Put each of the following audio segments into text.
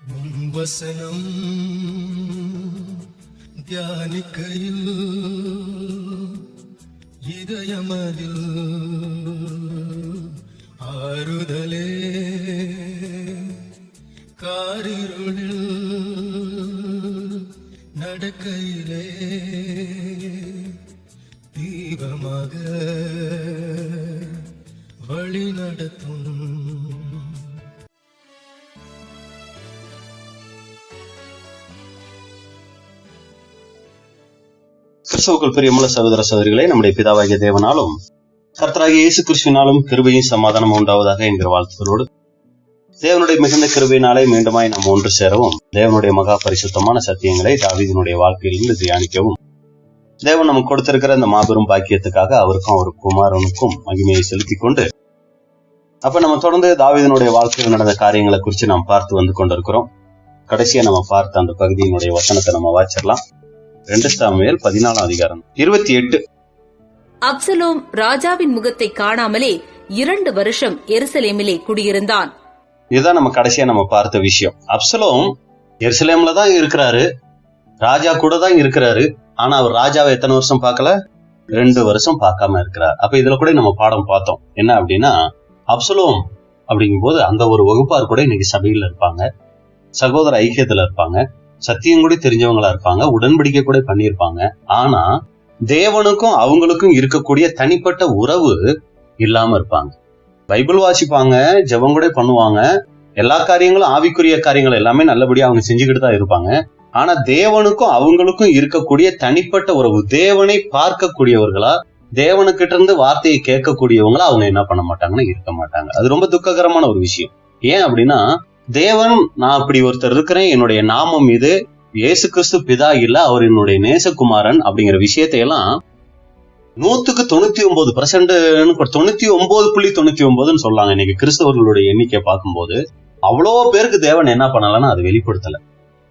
வசனம் தியானிக்கையில் இதயமதில் ஆறுதலே காரிருளில் நடக்கையிலே தீபமாக வழி நடத்தும். கிறிஸ்துவுக்குள் பிரியமுள்ள சகோதர சகோதரிகளே, நம்முடைய பிதாவாகிய தேவனாலும் கர்த்தராகிய இயேசு கிறிஸ்துவினாலும் கிருபையும் சமாதானம் உண்டாவதாக என்கிற வாழ்த்துக்களோடு தேவனுடைய மிகுந்த கிருபையினாலே மீண்டுமாய் நாம் ஒன்று சேரவும், தேவனுடைய மகா பரிசுத்தமான சத்தியங்களை தாவீதினுடைய வாழ்க்கையிலிருந்து தியானிக்கவும், தேவன் நமக்கு கொடுத்திருக்கிற இந்த மாபெரும் பாக்கியத்துக்காக அவருக்கும் அவர் குமாரனுக்கும் மகிமையை செலுத்திக் கொண்டு, அப்ப நம்ம தொடர்ந்து தாவீதினுடைய வாழ்க்கையில் நடந்த காரியங்களை குறித்து நாம் பார்த்து வந்து கொண்டிருக்கிறோம். கடைசியா நம்ம பார்த்த அந்த பகுதியினுடைய வசனத்தை நம்ம வாசிடலாம். 2 சாமுவேல் 14 அதிகாரம் 28. அப்சலோம் ராஜாவின் முகத்தை காணாமலே 2 வருஷம் எருசலேமிலே குடியிருந்தான். இதுதான் நம்ம கடைசியா நம்ம பார்த்த விஷயம். அப்சலோம் எருசலேம்ல தான் இருக்கிறாரு, ராஜா கூட தான் இருக்கிறாரு. ஆனா அவர் ராஜாவை எத்தனை வருஷம் பார்க்கல? 2 வருஷம் பார்க்காம இருக்கிறார். அப்ப இதுல கூட நம்ம பாடம் பார்த்தோம். என்ன அப்படின்னா, அப்சலோம் அப்படிங்கும் போது அந்த ஒரு வகுப்பார் கூட இன்னைக்கு சபையில இருப்பாங்க, சகோதர ஐக்கியத்துல இருப்பாங்க, சத்தியம் கூட தெரிஞ்சவங்களா இருப்பாங்க, உடன்படிக்கை கூட பண்ணியிருப்பாங்க. ஆனா தேவனுக்கும் அவங்களுக்கும் இருக்கக்கூடிய தனிப்பட்ட உறவு இல்லாம இருப்பாங்க. பைபிள் வாசிப்பாங்க, ஜெபம் கூட பண்ணுவாங்க, எல்லா காரியங்களும் ஆவிக்குரிய காரியங்கள் எல்லாமே நல்லபடியா அவங்க செஞ்சுக்கிட்டு தான் இருப்பாங்க. ஆனா தேவனுக்கும் அவங்களுக்கும் இருக்கக்கூடிய தனிப்பட்ட உறவு, தேவனை பார்க்கக்கூடியவர்களா, தேவனுக்கிட்ட இருந்து வார்த்தையை கேட்கக்கூடியவங்களா அவங்க என்ன பண்ண மாட்டாங்கன்னா இருக்க மாட்டாங்க. அது ரொம்ப துக்ககரமான ஒரு விஷயம். ஏன் அப்படின்னா, தேவன் நான் அப்படி ஒருத்தர் இருக்கிறேன், என்னுடைய நாமம் இது, இயேசு கிறிஸ்து பிதா இல்ல, அவர் என்னுடைய நேசகுமாரன் அப்படிங்கிற விஷயத்தையெல்லாம் 99% 99.99 சொல்லாங்க. இன்னைக்கு கிறிஸ்தவர்களுடைய எண்ணிக்கை பார்க்கும்போது அவ்வளோ பேருக்கு தேவன் என்ன பண்ணலன்னா அது வெளிப்படுத்தல.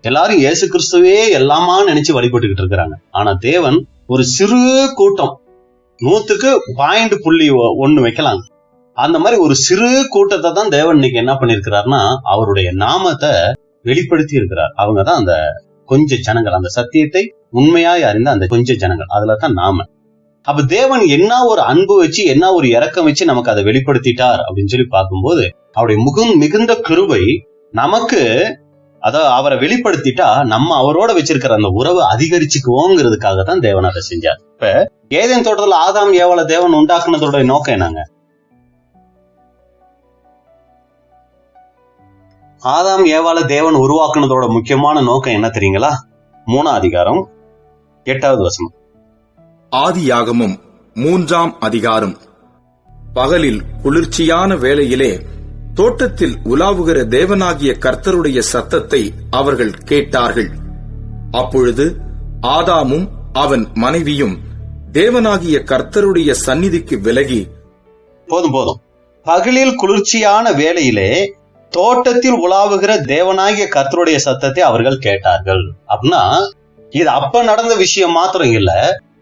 எல்லாரும் இயேசு கிறிஸ்துவே எல்லாமா நினைச்சு வழிபட்டுக்கிட்டு இருக்கிறாங்க. ஆனா தேவன் ஒரு சிறு கூட்டம், 100.1 வைக்கலாங்க, அந்த மாதிரி ஒரு சிறு கூட்டத்தை தான் தேவன் இன்னைக்கு என்ன பண்ணிருக்கிறாருன்னா அவருடைய நாமத்தை வெளிப்படுத்தி இருக்கிறார். அவங்கதான் அந்த கொஞ்ச ஜனங்கள், அந்த சத்தியத்தை உண்மையாய் அறிந்த அந்த கொஞ்ச ஜனங்கள், அதுலதான் நாம. அப்ப தேவன் என்ன ஒரு அன்பு வச்சு, என்ன ஒரு இரக்கம் வச்சு நமக்கு அதை வெளிப்படுத்திட்டார் அப்படின்னு சொல்லி பார்க்கும்போது, அவருடைய மிகுந்த கிருபை நமக்கு அவரை வெளிப்படுத்திட்டா நம்ம அவரோட வச்சிருக்கிற அந்த உறவை அதிகரிச்சுக்குவோங்கிறதுக்காக தான் தேவன் அதை செஞ்சார். இப்ப ஏதேன் தோட்டத்துல ஆதாம் ஏவாளை தேவன் உண்டாக்குனதோட நோக்கம் என்னங்க? ஆதாம் ஏவாளை தேவன் உருவாக்குனதோட முக்கியமான நோக்கம் என்ன தெரியுங்களா? 3 அதிகாரம் 8வது வசனம். ஆதியாகமம் 3ஆம் அதிகாரம். பகலில் குளிர்ச்சியான வேளையிலே தோட்டத்தில் உலாவுகிற தேவனாகிய கர்த்தருடைய சத்தத்தை அவர்கள் கேட்டார்கள். அப்பொழுது ஆதாமும் அவன் மனைவியும் தேவனாகிய கர்த்தருடைய சந்நிதிக்கு விலகி, போதும் பகலில் குளிர்ச்சியான வேளையிலே தோட்டத்தில் உலாவுகிற தேவனாகிய கர்த்தருடைய சத்தத்தை அவர்கள் கேட்டார்கள். அப்படின்னா இது அப்ப நடந்த விஷயம் மாத்திரம் இல்ல,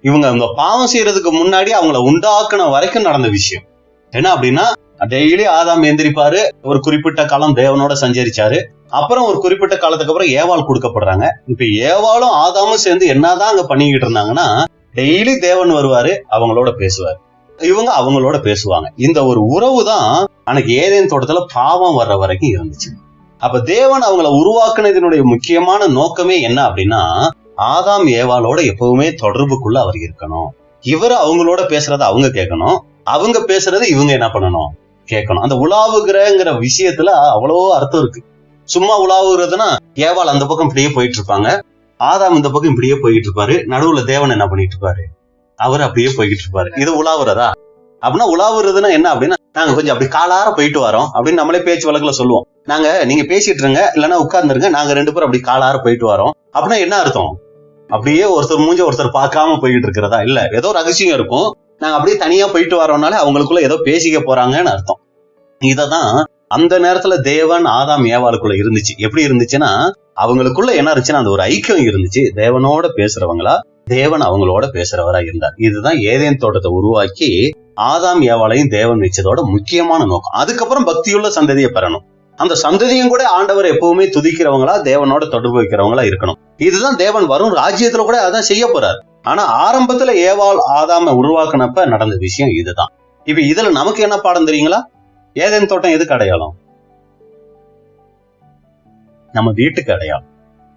இவங்க பாவம் செய்யறதுக்கு முன்னாடி அவங்கள உண்டாக்குன வரைக்கும் நடந்த விஷயம். என்ன அப்படின்னா, டெய்லி ஆதாம் எந்திரிப்பாரு, ஒரு குறிப்பிட்ட காலம் தேவனோட சஞ்சரிச்சாரு, அப்புறம் ஒரு குறிப்பிட்ட காலத்துக்கு அப்புறம் ஏவாள் கொடுக்கப்படுறாங்க. இப்ப ஏவாளும் ஆதாமும் சேர்ந்து என்னதான் அங்க பண்ணிக்கிட்டு இருந்தாங்கன்னா, டெய்லி தேவன் வருவாரு, அவங்களோட பேசுவாரு, இவங்க அவங்களோட பேசுவாங்க. இந்த ஒரு உறவு தான் அன்னைக்கு ஏதேன் தோட்டத்துல பாவம் வர்ற வரைக்கும் இருந்துச்சு. அப்ப தேவன் அவங்கள உருவாக்குனதனுடைய முக்கியமான நோக்கமே என்ன அப்படின்னா, ஆதாம் ஏவாளோட எப்பவுமே தொடர்புக்குள்ள அவர் இருக்கணும். இவர் அவங்களோட பேசுறத அவங்க கேட்கணும், அவங்க பேசுறது இவங்க என்ன பண்ணணும், கேட்கணும். அந்த உலாவுகிறங்கிற விஷயத்துல அவ்வளோ அர்த்தம் இருக்கு. சும்மா உலாவுகிறதுனா ஏவாள் அந்த பக்கம் இப்படியே போயிட்டு இருப்பாங்க, ஆதாம் இந்த பக்கம் இப்படியே போயிட்டு இருப்பாரு, நடுவுல தேவன் என்ன பண்ணிட்டு இருப்பாரு, அவர் அப்படியே போய்கிட்டு இருப்பாரு. இது உலாவுறதா? அப்படின்னா உலாவுறதுன்னா என்ன அப்படின்னா, நாங்க கொஞ்சம் அப்படி காலார போயிட்டு வரோம் அப்படின்னு நம்மளே பேச்சு வழக்குல சொல்லுவோம். நீங்க பேசிட்டு இருங்க, இல்லைன்னா உட்கார்ந்துருங்க, நாங்க 2 பேரும் அப்படி காலார போயிட்டு வரோம் அப்படின்னா என்ன அர்த்தம்? அப்படியே ஒருத்தர் மூஞ்ச ஒருத்தர் பார்க்காம போயிட்டு இருக்கிறதா? இல்ல, ஏதோ ரகசியம் இருக்கும், நாங்க அப்படியே தனியா போயிட்டு வரோம்னால அவங்களுக்குள்ள ஏதோ பேசிக்க போறாங்கன்னு அர்த்தம். இததான் அந்த நேரத்துல தேவன் ஆதாம் ஏவாளுக்குள்ள இருந்துச்சு. எப்படி இருந்துச்சுன்னா, அவங்களுக்குள்ள என்ன இருந்துச்சுன்னா அந்த ஒரு ஐக்கியம் இருந்துச்சு. தேவனோட பேசுறவங்களா, தேவன் அவங்களோட பேசுறவரா இருந்தார். இதுதான் ஏதேன் தோட்டத்தை உருவாக்கி ஆதாம் ஏவாளையும் தேவன் வச்சதோட முக்கியமான நோக்கம். அதுக்கப்புறம் பக்தியுள்ள சந்ததியை பெறணும். அந்த சந்ததியும் கூட ஆண்டவர் எப்பவுமே துதிக்கிறவங்களா, தேவனோட தொடர்பு வைக்கிறவங்களா இருக்கணும். இதுதான் தேவன் வரும் ராஜ்யத்துல கூட அதான் செய்ய போறார். ஆனா ஆரம்பத்துல ஏவாள் ஆதாம உருவாக்குனப்ப நடந்த விஷயம் இதுதான். இப்ப இதுல நமக்கு என்ன பாடம் தெரியுங்களா? ஏதேன் தோட்டம் எதுக்கு அடையாளம்? நம்ம வீட்டுக்கு அடையாளம்.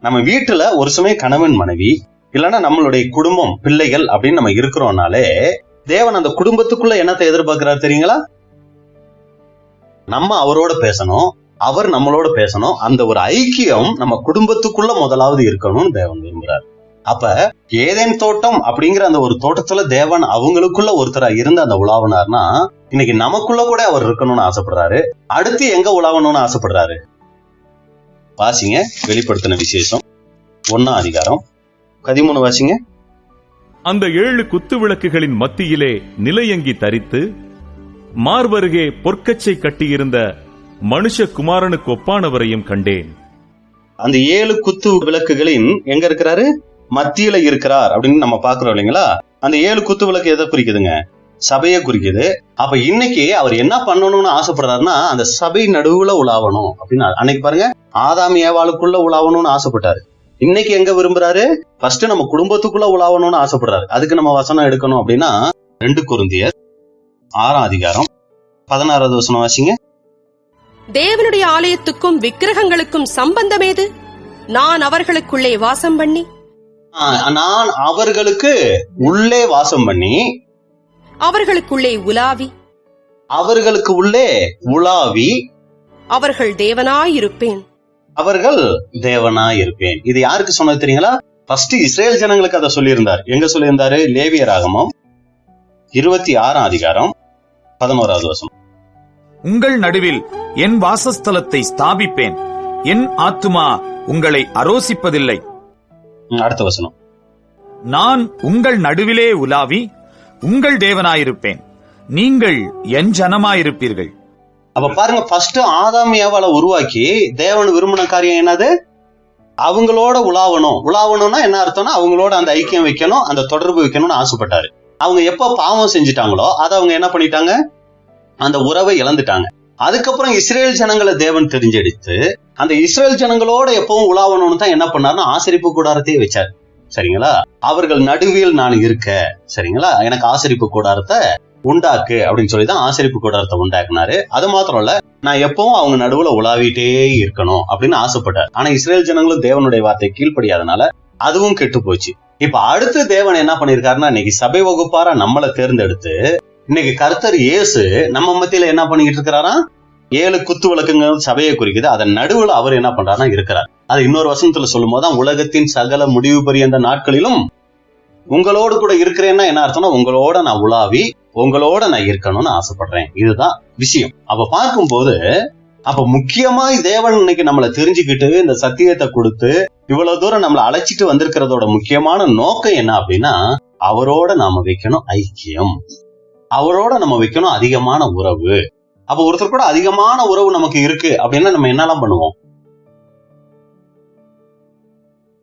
நம்ம வீட்டுல ஒரு சமயம் கணவன் மனைவி இல்லைன்னா நம்மளுடைய குடும்பம் பிள்ளைகள் அப்படின்னு நம்ம இருக்கிறோம்னாலே தேவன் அந்த குடும்பத்துக்குள்ள என்னத்தை எதிர்பார்க்கிறார் தெரியுங்களா? நம்ம அவரோட பேசணும், அவர் நம்மளோட பேசணும். அந்த ஒரு ஐக்கியம் நம்ம குடும்பத்துக்குள்ள முதலாவது இருக்கணும்னு தேவன் விரும்புறார். அப்ப ஏதேன் தோட்டம் அப்படிங்கிற அந்த ஒரு தோட்டத்துல தேவன் அவங்களுக்குள்ள ஒருத்தரா இருந்து அந்த உலாவனார்னா, இன்னைக்கு நமக்குள்ள கூட அவர் இருக்கணும்னு ஆசைப்படுறாரு. அடுத்து எங்க உலாவணும்னு ஆசைப்படுறாரு? வாசிங்க, வெளிப்படுத்தின விசேஷம் 1ஆம் அதிகாரம் 13 வாசிங்க. அந்த 7 குத்து விளக்குகளின் மத்தியிலே நிலையங்கி தரித்து மார்பருகே பொற்கச்சை கட்டியிருந்த மனுஷகுமாரனுக்கு ஒப்பானவரையும் கண்டேன். அந்த 7 குத்து விளக்குகளின் எங்க இருக்கிறாரு? மத்தியில இருக்கிறார் அப்படின்னு நம்ம பாக்குறோம் இல்லைங்களா? அந்த 7 குத்து விளக்கு எதை குறிக்குதுங்க? சபையை குறிக்குது. அப்ப இன்னைக்கு அவர் என்ன பண்ணணும்னு ஆசைப்படுறாருன்னா, அந்த சபை நடுவுல உலாவணும் அப்படின்னு. அன்னைக்கு பாருங்க, ஆதாம் ஏவாளுக்குள்ள உலாவணும்னு ஆசைப்பட்டாரு. இன்னைக்கு எங்க விரும்புறாரு? ஃபர்ஸ்ட் நம்ம குடும்பத்துக்குள்ள உலாவணும்னு ஆசைப்படுறாரு. அதுக்கு நம்ம வசனம் எடுக்கணும் அப்படின்னா 2 கொரிந்தியர் 6ஆம் அதிகாரம் 16வது வசனம் வாசிங்க. தேவனுடைய ஆலயத்துக்கும் விக்கிரகங்களுக்கும் சம்பந்தம் ஏது? நான் அவர்களுக்குள்ளே வாசம் பண்ணி நான் அவர்களுக்கு உள்ளே வாசம் பண்ணி அவர்களுக்குள்ளே உலாவி அவர்களுக்கு உள்ளே உலாவி அவர்கள் தேவனாயிருப்பேன். அவர்கள் தேவனாயிருப்பேன். இது யாருக்கு சொன்னது தெரியுங்களா? ஃபர்ஸ்ட் இஸ்ரேல் ஜனங்களுக்கு அதை சொல்லியிருந்தார். எங்க சொல்லியிருந்தாரு? லேவியராகமம் 26ஆம் அதிகாரம் 11வது வசனம். உங்கள் நடுவில் என் வாசஸ்தலத்தை ஸ்தாபிப்பேன், என் ஆத்துமா உங்களை அரோசிப்பதில்லை. அடுத்த வசனம். நான் உங்கள் நடுவிலே உலாவி உங்கள் தேவனாயிருப்பேன், நீங்கள் என் ஜனமாயிருப்பீர்கள். அப்ப பாருங்க, ஃபர்ஸ்ட் ஆதாம் ஏவாளை உருவாக்கி தேவன் விரும்பின காரியம் என்னது? அவங்களோட உலாவணும். உலாவணும்னா என்ன அர்த்தம்னா, அவங்களோட அந்த ஐக்கியம் வைக்கணும், அந்த தொடர்பு வைக்கணும்னு ஆசைப்பட்டாரு. அவங்க எப்ப பாவம் செஞ்சுட்டாங்களோ அதை அவங்க என்ன பண்ணிட்டாங்க? அந்த உறவை இழந்துட்டாங்க. அதுக்கப்புறம் இஸ்ரேல் ஜனங்களை தேவன் தெரிஞ்செடுத்து அந்த இஸ்ரேல் ஜனங்களோட எப்பவும் உலாவணும்னு தான் என்ன பண்ணாருன்னா ஆசரிப்பு கூடாரத்தையே வச்சாரு. சரிங்களா? அவர்கள் நடுவில் நான் இருக்க, சரிங்களா, எனக்கு ஆசரிப்பு கூடாரத்தை உண்டாக்கு அப்படின்னு சொல்லிதான் ஆசரிப்பு கூடாரத்தை உண்டாக்குனாரு. அது மாத்திரம் இல்ல, நான் எப்பவும் அவங்க நடுவுல உலாவிட்டே இருக்கணும் அப்படின்னு ஆசைப்பட்டார். ஆனா இஸ்ரேல் ஜனங்களும் தேவனுடைய வார்த்தை கீழ்ப்படியாதனால அதுவும் கெட்டு போச்சு. இப்ப அடுத்து தேவன் என்ன பண்ணிருக்காருன்னா, இன்னைக்கு சபை வகுப்பாரா நம்மளை தேர்ந்தெடுத்து இன்னைக்கு கர்த்தர் இயேசு நம்ம மத்தியில என்ன பண்ணிக்கிட்டு இருக்கிறாரா? 7 குத்து விளக்குங்கள் சபையை குறிக்குது. அதன் நடுவுல அவர் என்ன பண்றாருன்னா இருக்கிறார். அது இன்னொரு வசனத்துல சொல்லும் போதுதான், உலகத்தின் சகல முடிவு பரியந்த நாட்களிலும் உங்களோடு கூட இருக்கிறேன்னா என்ன அர்த்தம்னா, உங்களோட நான் உலாவி உங்களோட நான் இருக்கணும்னு ஆசைப்படுறேன். இதுதான் விஷயம். அப்ப பார்க்கும்போது, அப்ப முக்கியமா தேவன் இன்னைக்கு நம்மளை தெரிஞ்சுக்கிட்டு இந்த சத்தியத்தை கொடுத்து இவ்வளவு தூரம் நம்மளை அழைச்சிட்டு வந்திருக்கிறதோட முக்கியமான நோக்கம் என்ன அப்படின்னா, அவரோட நாம வைக்கணும் ஐக்கியம், அவரோட நம்ம வைக்கணும் அதிகமான உறவு. அப்ப ஒருத்தர் கூட அதிகமான உறவு நமக்கு இருக்கு அப்படின்னா நம்ம என்னெல்லாம் பண்ணுவோம்?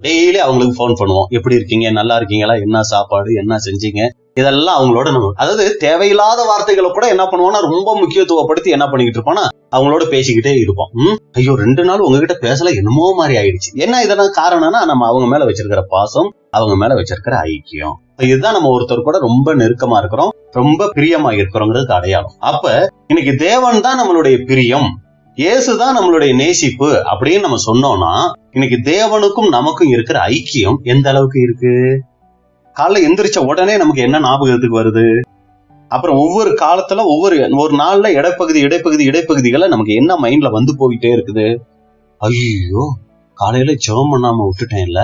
டெய்லி அவங்களுக்கு போன் பண்ணுவோம். எப்படி இருக்கீங்க, நல்லா இருக்கீங்களா, என்ன சாப்பாடு, என்ன செஞ்சீங்க, இதெல்லாம் அவங்களோட நம்ம, அதாவது தேவையில்லாத வார்த்தைகளை கூட என்ன பண்ணுவோம்னா ரொம்ப முக்கியத்துவப்படுத்தி என்ன பண்ணிக்கிட்டு இருப்போம்னா அவங்களோட பேசிக்கிட்டே இருப்போம். ஐயோ 2 நாள் உங்ககிட்ட பேசல, என்னமோ மாதிரி ஆயிடுச்சு. என்ன இதெல்லாம் காரணம்னா, நம்ம அவங்க மேல வச்சிருக்கிற பாசம், அவங்க மேல வச்சிருக்கிற ஐக்கியம். இதுதான் நம்ம ஒருத்தர் கூட ரொம்ப நெருக்கமா இருக்கிறோம், ரொம்ப பிரியமா இருக்கிறோங்கிறதுக்கு அடையாளம். அப்ப இன்னைக்கு தேவன் தான் நம்மளுடைய பிரியம், இயேசுதான் நம்மளுடைய நேசிப்பு அப்படின்னு நம்ம சொன்னோம்னா, இன்னைக்கு தேவனுக்கும் நமக்கும் இருக்கிற ஐக்கியம் எந்த அளவுக்கு இருக்கு? காலைல எந்திரிச்ச உடனே நமக்கு என்ன ஞாபகத்துக்கு வருது? அப்புறம் ஒவ்வொரு காலத்துல ஒரு நாள்ல இடைப்பகுதிகளை நமக்கு என்ன மைண்ட்ல வந்து போயிட்டே இருக்குது? ஐயோ காலையில ஜெபம் பண்ணாம விட்டுட்டேன்ல,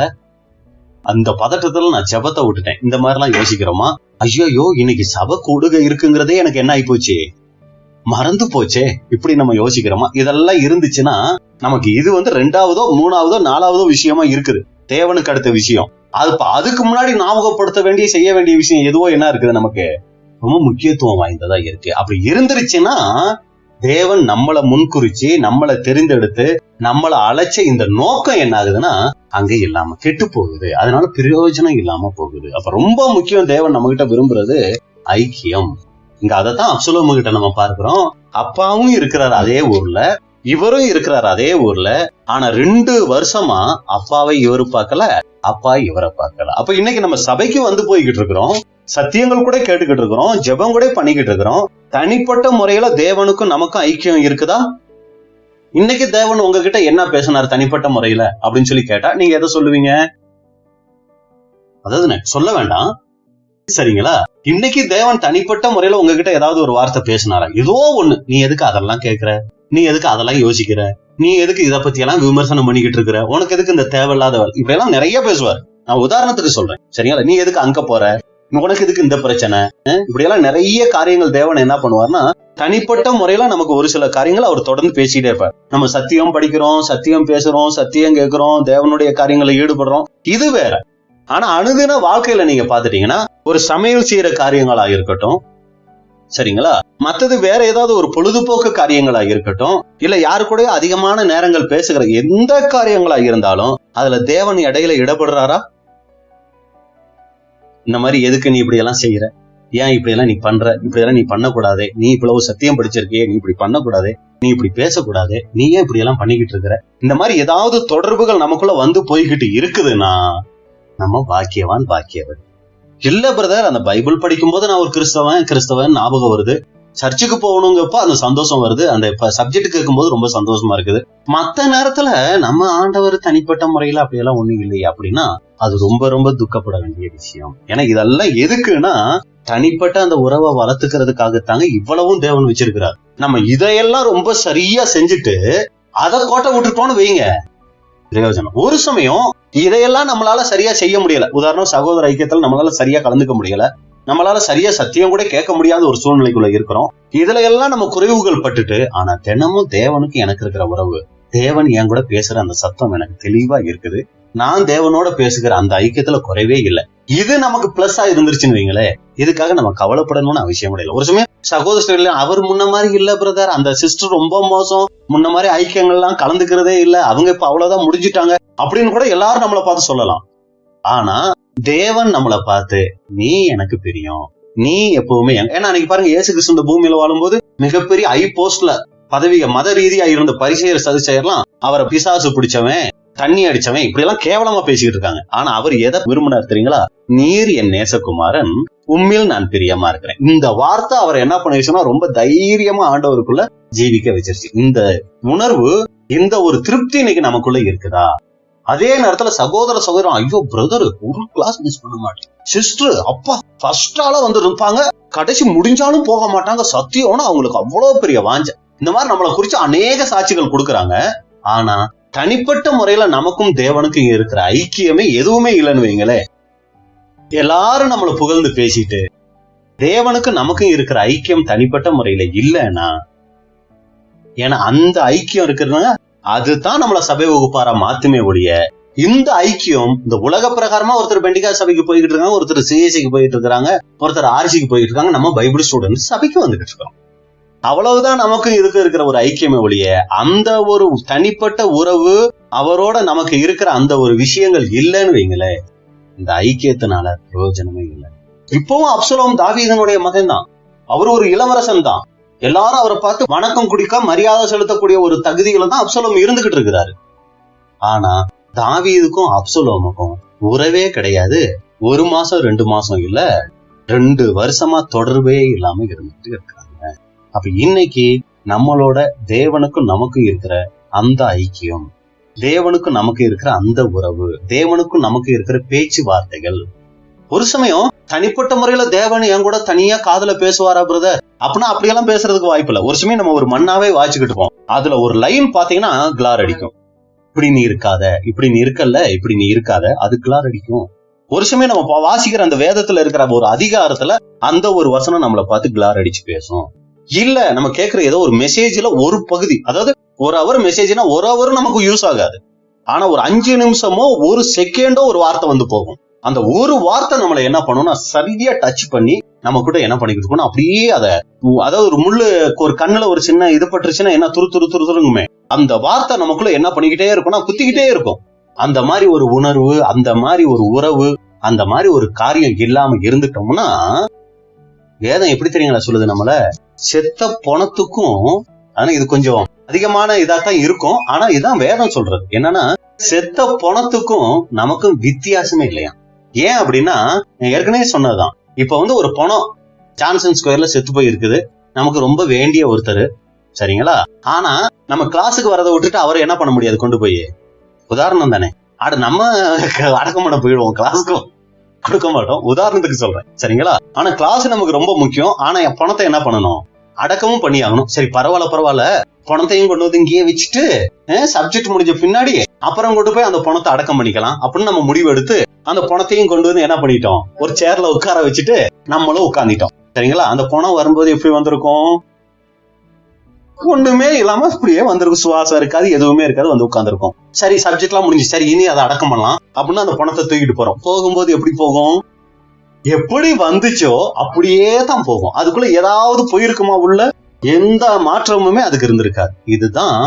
அந்த பதட்டத்துல நான் ஜெபத்தை விட்டுட்டேன், இந்த மாதிரி எல்லாம் யோசிக்கிறோமா? ஐயோ இன்னைக்கு சபை கூடுகை இருக்குங்கிறதே எனக்கு என்ன ஆகி போச்சு, மறந்து போச்சே, இப்படி நம்ம யோசிக்கிறோமா? இதெல்லாம் இருந்துச்சுன்னா நமக்கு இது 2வதோ 3வதோ 4வதோ விஷயமா இருக்குது, தேவனுக்கு அடுத்த விஷயம். அதுக்கு முன்னாடி ஞாபகப்படுத்த வேண்டிய செய்ய வேண்டிய விஷயம் எதுவோ என்ன இருக்குது, நமக்கு ரொம்ப முக்கியத்துவம் வாய்ந்ததா இருக்கு. அப்படி இருந்துருச்சுன்னா தேவன் நம்மளை முன்குறிச்சு நம்மளை தெரிந்தெடுத்து நம்மளை அழைச்ச இந்த நோக்கம் என்ன ஆகுதுன்னா அங்க இல்லாம கெட்டு போகுது, அதனால பிரயோஜனம் இல்லாம போகுது. அப்ப ரொம்ப முக்கியம், தேவன் நம்ம கிட்ட விரும்புறது ஐக்கியம். இங்க அதைத்தான் அப்சலோமு கிட்ட நம்ம பார்க்கிறோம். அப்பாவும் இருக்கிறார் அதே ஊர்ல, இவரும் இருக்கிறார் அதே ஊர்ல. ஆனா 2 வருஷமா அப்பாவை இவரு பார்க்கல, அப்பா இவரை பார்க்கல. அப்ப இன்னைக்கு நம்ம சபைக்கு வந்து போய்கிட்டு இருக்கிறோம், சத்தியங்கள் கூட கேட்டுக்கிட்டு இருக்கிறோம், ஜெபம் கூட பண்ணிக்கிட்டு இருக்கிறோம். தனிப்பட்ட முறையில தேவனுக்கும் நமக்கும் ஐக்கியம் இருக்குதா? இன்னைக்கு தேவன் உங்ககிட்ட என்ன பேசினார் தனிப்பட்ட முறையில அப்படின்னு சொல்லி கேட்டா நீங்க எதை சொல்லுவீங்க? அதாவது சொல்ல வேண்டாம், சரிங்களா? இன்னைக்கு தேவன் தனிப்பட்ட முறையில உங்ககிட்ட ஏதாவது ஒரு வார்த்தை பேசினாரா? ஏதோ ஒண்ணு, நீ எதுக்கு அதெல்லாம் கேட்கிற, நீ எதுக்கு அதெல்லாம் யோசிக்கிற, நீ எதுக்கு இதை பத்தி எல்லாம் விமர்சனம் பண்ணிக்கிட்டு இருக்கிற, உனக்கு எதுக்கு இந்த தேவையில்லாத இப்படி எல்லாம் நிறைய பேசுவார். நான் உதாரணத்துக்கு சொல்றேன், சரிங்களா? நீ எதுக்கு அங்க போற, உனக்கு எதுக்கு இந்த பிரச்சனை, இப்படி எல்லாம் நிறைய காரியங்கள் தேவன் என்ன பண்ணுவார்னா தனிப்பட்ட முறையில நமக்கு ஒரு சில காரியங்கள் அவர் தொடர்ந்து பேசிட்டே இருப்பார். நம்ம சத்தியம் படிக்கிறோம், சத்தியம் பேசுறோம், சத்தியம் கேட்கிறோம், தேவனுடைய காரியங்களை ஈடுபடுறோம், இது வேற. ஆனா அனுதின வாழ்க்கையில நீங்க பாத்துட்டீங்கன்னா ஒரு சமையல் செய்யற காரியங்களா இருக்கட்டும், சரிங்களா, மத்தது வேற ஏதாவது ஒரு பொழுதுபோக்கு காரியங்களா இருக்கட்டும், இல்ல யாரு கூட அதிகமான நேரங்கள் பேசுகிற எந்த காரியங்களா இருந்தாலும் அதுல தேவன் இடையில இடப்படுறாரா? இந்த மாதிரி எதுக்கு நீ இப்படி எல்லாம் செய்யற, ஏன் இப்படி எல்லாம் நீ பண்ற, இப்படி எல்லாம் நீ பண்ணக்கூடாது, நீ இவ்வளவு சத்தியம் படிச்சிருக்கியே, நீ இப்படி பண்ணக்கூடாது, நீ இப்படி பேசக்கூடாது, நீ ஏன் இப்படி எல்லாம் பண்ணிக்கிட்டு இருக்கிற, இந்த மாதிரி ஏதாவது தொடர்புகள் நமக்குள்ள வந்து போய்கிட்டு இருக்குதுன்னா நம்ம பாக்கியவான் பாக்கியவன் இல்ல பிரதர். அந்த பைபிள் படிக்கும் போது நான் ஒரு கிறிஸ்தவன் ஞாபகம் வருது, சர்ச்சுக்கு போகணுங்கப்ப அந்த சந்தோஷம் வருது, அந்த சப்ஜெக்ட் கேட்கும்போது ரொம்ப சந்தோஷமா இருக்குது. மத்த நேரத்துல நம்ம ஆண்டவர் தனிப்பட்ட முறையில அப்படியெல்லாம் ஒண்ணும் இல்லையா அப்படின்னா அது ரொம்ப ரொம்ப துக்கப்பட வேண்டிய விஷயம். ஏன்னா இதெல்லாம் எதுக்குன்னா தனிப்பட்ட அந்த உறவை வளர்த்துக்கிறதுக்காகத்தாங்க இவ்வளவும் தேவன் வச்சிருக்கிறார். நம்ம இதையெல்லாம் ரொம்ப சரியா செஞ்சுட்டு அதை கோட்டை விட்டுட்டோம்னு வைங்க, பிரயோஜனம். ஒரு சமயம் இதையெல்லாம் நம்மளால சரியா செய்ய முடியல, உதாரணம் சகோதர ஐக்கியத்துல நம்மளால சரியா கலந்துக்க முடியல, நம்மளால சரியா சத்தியம் கூட கேட்க முடியாத ஒரு சூழ்நிலைக்குள்ள இருக்கிறோம். இதுல எல்லாம் நம்ம குறைவுகள் பட்டுட்டு, ஆனா தினமும் தேவனுக்கு எனக்கு இருக்கிற உறவு, தேவன் என் கூட பேசுற அந்த சத்தம் எனக்கு தெளிவா இருக்குது, நான் தேவனோட பேசுகிற அந்த ஐக்கியத்துல குறைவே இல்லை, இது நமக்கு பிளஸ்ஸா இருந்துருச்சுன்னு வைங்களே, இதுக்காக நம்ம கவலைப்படணும்னு அவசியம் கிடையாது. ஒரு சமயம் சகோதரர் அவர் முன்ன மாதிரி இல்ல பிரதர், அந்த சிஸ்டர் ரொம்ப மோசம், முன்ன மாதிரி ஐக்கியங்கள்லாம் கலந்துக்கிறதே இல்ல, அவங்க இப்ப அவ்வளவுதான் முடிஞ்சுட்டாங்க அப்படின்னு கூட எல்லாரும் நம்மளை பார்த்து சொல்லலாம். ஆனா தேவன் நம்மளை பார்த்து நீ எனக்கு பிரியம், நீ எப்பவுமே ஏன்னா அன்னைக்கு பாருங்க இயேசு கிறிஸ்து இந்த பூமியில வாழும்போது மிகப்பெரிய ஹை போஸ்ட்ல பதவிய மத ரீதியா இருந்த பரிசேயர் சதுசேயர்லாம் அவரை பிசாசு பிடிச்சவன், தண்ணி அடிச்சவன், இப்படி எல்லாம் கேவலமா பேசிக்கிட்டு இருக்காங்க. ஆனா அவர் எதை விரும்பினார் தெரியுங்களா? நீர் என் நேசகுமாரன், உம்மில் நான் பிரியமா இருக்கிறேன். இந்த வார்த்தை அவர் என்ன பண்ணிருச்சுன்னா ரொம்ப தைரியமா ஆண்டவருக்குள்ள ஜீவிக்க வச்சிருச்சு. இந்த உணர்வு, இந்த ஒரு திருப்தி இன்னைக்கு நமக்குள்ள இருக்குதா? அதே நேரத்துல சகோதரன் ஐயோ பிரதர் ஒரு கிளாஸ் மிஸ் பண்ண மாட்டேன், சிஸ்டர் அப்பா ஃபர்ஸ்ட் ஆளா வந்து இருப்பாங்க, கடைசி முடிஞ்சாலும் போக மாட்டாங்க, சத்தியம்னா அவங்களுக்கு அவ்வளவு பெரிய வாஞ்ச. இந்த மாதிரி நம்மளை குறிச்சு அநேக சாட்சிகள் கொடுக்கறாங்க. ஆனா தனிப்பட்ட முறையில நமக்கும் தேவனுக்கும் இருக்கிற ஐக்கியமே எதுவுமே இல்லைன்னு வைங்களே. எல்லாரும் நம்மளை புகழ்ந்து பேசிட்டு தேவனுக்கு நமக்கும் இருக்கிற ஐக்கியம் தனிப்பட்ட முறையில இல்லைன்னா, ஏன்னா அந்த ஐக்கியம் இருக்கிறதுனால அதுதான் நம்மள சபை வகுப்பாரா மாத்துமே ஒழிய, இந்த ஐக்கியம் இந்த உலக பிரகாரமா ஒருத்தர் பெண்டிகா சபைக்கு போய்கிட்டு இருக்காங்க, ஒருத்தர் சிஎஸ்சிக்கு போயிட்டு இருக்காங்க, ஒருத்தர் ஆர்சிக்கு போயிட்டு இருக்காங்க, நம்ம பைபிள் ஸ்டூடெண்ட் சபைக்கு வந்துகிட்டு இருக்கோம். அவ்வளவுதான் நமக்கு இருக்கிற ஒரு ஐக்கியமே ஒழிய, அந்த ஒரு தனிப்பட்ட உறவு அவரோட நமக்கு இருக்கிற அந்த ஒரு விஷயங்கள் இல்லைன்னு வைங்களே, இந்த ஐக்கியத்தினால பிரயோஜனமே இல்லை. இப்பவும் அப்சலோம் தாவீதனுடைய மகன் தான், அவர் ஒரு இளவரசன் தான், எல்லாரும் அவரை பார்த்து வணக்கம் குடிக்க மரியாதை செலுத்தக்கூடிய ஒரு தகுதியில தான் அப்சலோம் இருந்துகிட்டு இருக்கிறாரு. ஆனா தாவீதுக்கும் அப்சலோமுக்கும் உறவே கிடையாது. 1 மாசம் 2 மாசம் இல்ல, 2 வருஷமா தொடர்பே இல்லாம இருந்துட்டு இருக்காங்க. அப்ப இன்னைக்கு நம்மளோட தேவனுக்கும் நமக்கும் இருக்கிற அந்த ஐக்கியம், தேவனுக்கும் நமக்கு இருக்கிற அந்த உறவு, தேவனுக்கும் நமக்கு இருக்கிற பேச்சுவார்த்தைகள், ஒரு சமயம் தனிப்பட்ட முறையில தேவன் என் கூட தனியா காதுல பேசுவாரா பிரதர் அப்படின்னா அப்படியெல்லாம் பேசுறதுக்கு வாய்ப்பு இல்லை. ஒரு சமயம் நம்ம ஒரு மண்ணாவே வாய்ச்சிக்கிட்டு இருப்போம், அதுல ஒரு லைன் பாத்தீங்கன்னா கிளார் அடிக்கும், இப்படி நீ இருக்காத, இப்படி நீ இருக்கல்ல, இப்படி நீ இருக்காத, அது கிளார் அடிக்கும். ஒரு சமயம் நம்ம வாசிக்கிற அந்த வேதத்துல இருக்கிற ஒரு அதிகாரத்துல அந்த ஒரு வசனம் நம்மளை பார்த்து கிளார் அடிச்சு பேசும். இல்ல நம்ம கேட்கிற ஏதோ ஒரு மெசேஜ்ல ஒரு பகுதி, அதாவது 1 hour மெசேஜ்னா 1 hour நமக்கு யூஸ் ஆகாது, ஆனா ஒரு 5 நிமிஷமோ 1 செகண்டோ ஒரு வார்த்தை வந்து போகும். அந்த ஒரு வார்த்தை நம்மளை என்ன பண்ணும்னா சரியா டச் பண்ணி நம்ம கூட என்ன பண்ணிக்கிட்டு இருக்கணும், அப்படியே அதாவது ஒரு முள்ளு ஒரு கண்ணுல ஒரு சின்ன இது பட்டுருச்சுன்னா என்ன துருங்குமே, அந்த வார்த்தை நமக்குள்ள என்ன பண்ணிக்கிட்டே இருக்கும்னா குத்திக்கிட்டே இருக்கும். அந்த மாதிரி ஒரு உணர்வு, அந்த மாதிரி ஒரு உறவு, அந்த மாதிரி ஒரு காரியம் இல்லாம இருந்துட்டோம்னா, வேதம் எப்படி தெரியுங்களா சொல்லுது, நம்மள செத்த பணத்துக்கும் ஆனா இது கொஞ்சம் அதிகமான இதாத்தான் இருக்கும். ஆனா இதுதான் வேதம் சொல்றது. என்னன்னா, செத்த பணத்துக்கும் நமக்கும் வித்தியாசமே இல்லையா. ஏன் அப்படின்னா, ஏற்கனவே சொன்னதுதான். இப்ப ஒரு பணம் ஜான்சன் ஸ்கொயர்ல செத்து போய் இருக்குது, நமக்கு ரொம்ப வேண்டிய ஒருத்தர், சரிங்களா? ஆனா நம்ம கிளாஸுக்கு வரதை விட்டுட்டு அவரை என்ன பண்ண முடியாது, கொண்டு போய், உதாரணம் தானே, நம்ம அடக்கம் பண்ண போயிடுவோம், கிளாஸுக்கும் கொடுக்க மாட்டோம், உதாரணத்துக்கு சொல்றேன், சரிங்களா? ஆனா கிளாஸ் நமக்கு ரொம்ப முக்கியம். ஆனா என் பணத்தை என்ன பண்ணணும், அடக்கமும் பண்ணி ஆகணும். சரி பரவாயில்ல, பணத்தையும் கொண்டு வந்து இங்கேயே வச்சுட்டு சப்ஜெக்ட் முடிஞ்ச பின்னாடி அப்புறம் கொண்டு போய் அந்த பணத்தை அடக்கம் பண்ணிக்கலாம் அப்படின்னு நம்ம முடிவு எடுத்து அந்த பணத்தையும் கொண்டு வந்து என்ன பண்ணிட்டோம், ஒரு சேர்ல உட்கார வச்சுட்டு நம்மளும் உட்கார்ந்துட்டோம், சரிங்களா? அந்த பணம் வரும்போது எப்படி வந்திருக்கும், ஒண்ணுமே இல்லாம அப்படியே வந்திருக்கும், சுவாசம் இருக்காது, எதுவுமே இருக்காது, வந்து உட்கார்ந்துருக்கும். சரி சப்ஜெக்ட் எல்லாம் முடிஞ்சு, சரி இனி அதை அடக்கம் பண்ணலாம் அப்படின்னு அந்த பணத்தை தூக்கிட்டு போறோம். போகும்போது எப்படி போகும், எப்படி வந்துச்சோ அப்படியே தான் போகும். அதுக்குள்ள ஏதாவது போயிருக்குமா, உள்ள எந்த மாற்றமுமே அதுக்கு இருந்திருக்காது. இதுதான்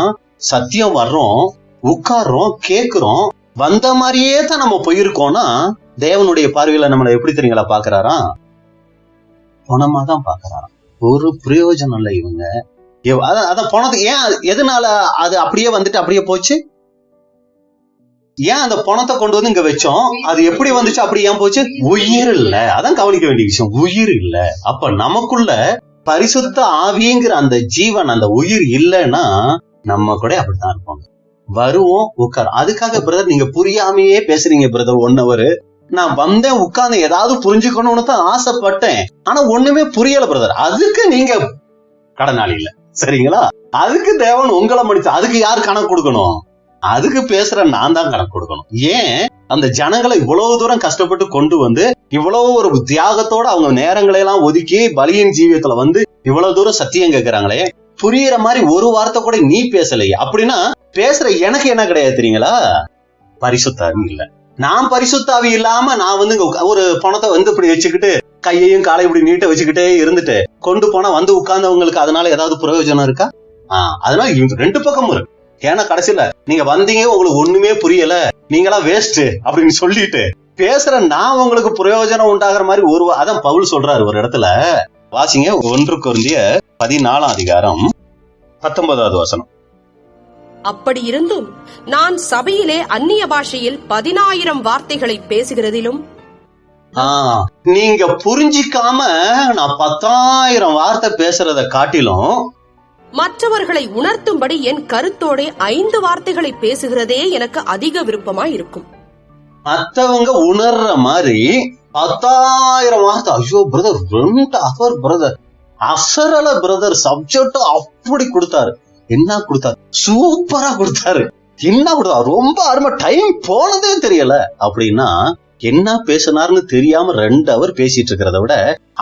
சத்தியம். வர்றோம், உட்கார்றோம், கேட்கிறோம், வந்த மாதிரியே தான் நம்ம போயிருக்கோம்னா தேவனுடைய பார்வையில நம்மளை எப்படி தெரியுங்களா பாக்குறாராம், பணமா தான் பாக்குறாராம். ஒரு பிரயோஜனம் இல்லை இவங்க. அதான் பணத்துக்கு ஏன், எதனால அது அப்படியே வந்துட்டு அப்படியே போச்சு, ஏன் அந்த பணத்தை கொண்டு வந்து இங்க வச்சோம், அது எப்படி வந்துச்சு, அப்படி ஏன் போச்சு, உயிர் இல்ல. அதான் கவனிக்க வேண்டிய விஷயம், உயிர் இல்ல. அப்ப நமக்குள்ள பரிசுத்த ஆவிங்கிற அந்த ஜீவன், அந்த உயிர் இல்லைன்னா நம்ம கூட அப்படித்தான் இருப்போம். வருவோம், உட்கார். அதுக்காக பிரதர் நீங்க புரியாமையே பேசுறீங்க பிரதர், 1 hour நான் வந்தேன், உட்கார்ந்து ஏதாவது புரிஞ்சுக்கணும்னு தான் ஆசைப்பட்டேன், ஆனா ஒண்ணுமே புரியல பிரதர். அதுக்கு நீங்க கடனாளி இல்ல, சரிங்களா? அதுக்கு தேவன் உங்களை மன்னிச்சு, அதுக்கு யார் கணக்கு கொடுக்கணும், அதுக்கு பேசுற நான் தான் கணக்கு கொடுக்கணும். ஏன் அந்த ஜனங்களை இவ்வளவு தூரம் கஷ்டப்பட்டு கொண்டு வந்து இவ்வளவு ஒரு தியாகத்தோட அவங்க நேரங்களை எல்லாம் ஒதுக்கி பலியின் ஜீவியத்துல வந்து இவ்வளவு தூரம் சத்தியம் கேட்கிறாங்களே, புரியுற மாதிரி ஒரு வார்த்தை கூட நீ பேசலையே, அப்படின்னா பேசுற எனக்கு என்ன கிடையாது தெரியுங்களா, பரிசுத்தாவி இல்ல. நான் பரிசுத்தாவி இல்லாம நான் வந்து ஒரு பணத்தை வந்து இப்படி வச்சுக்கிட்டு கையையும் காலை இப்படி நீட்ட வச்சுக்கிட்டே இருந்துட்டு கொண்டு போனா வந்து உட்கார்ந்தவங்களுக்கு அதனால ஏதாவது பிரயோஜனம் இருக்கா? அதனால 2 பக்கமும் இருக்கு. ஏன்னா கடைசியில நீங்க வந்தீங்க, உங்களுக்கு ஒண்ணுமே புரியல, நீங்களா வேஸ்ட் அப்படின்னு சொல்லிட்டு பேசுற நான் உங்களுக்கு பிரயோஜனம் உண்டாகிற மாதிரி அதான் பவுல் சொல்றாரு ஒரு இடத்துல. வாசிங்க, 1 கொரிந்தியர் 14:19. அப்படி இருந்தும் நான் சபையிலே அந்நிய பாஷையில் 10,000 வார்த்தைகளை பேசுகிறதிலும், நீங்க புரிஞ்சிக்காம நான் 10,000 வார்த்தை பேசுறத காட்டிலும் மற்றவர்களை உணர்த்தும்படி என் கருத்தோட 5 வார்த்தைகளை பேசுகிறதே எனக்கு அதிக விருப்பமாய் இருக்கும். மற்றவங்க உணர்ற மாதிரி 10,000 வார்த்தை. ஐயோ பிரதர் 2 hour பிரதர், அசரல பிரதர், சப்ஜெக்ட் அப்படி கொடுத்தாரு. என்ன கொடுத்தாரு, சூப்பரா கொடுத்தாரு. என்ன கொடுத்தாரு, ரொம்ப அருமை, டைம் போனதே தெரியல. அப்படின்னா என்ன பேசினார்னு தெரியாம 2 hour பேசிட்டு இருக்கிறத விட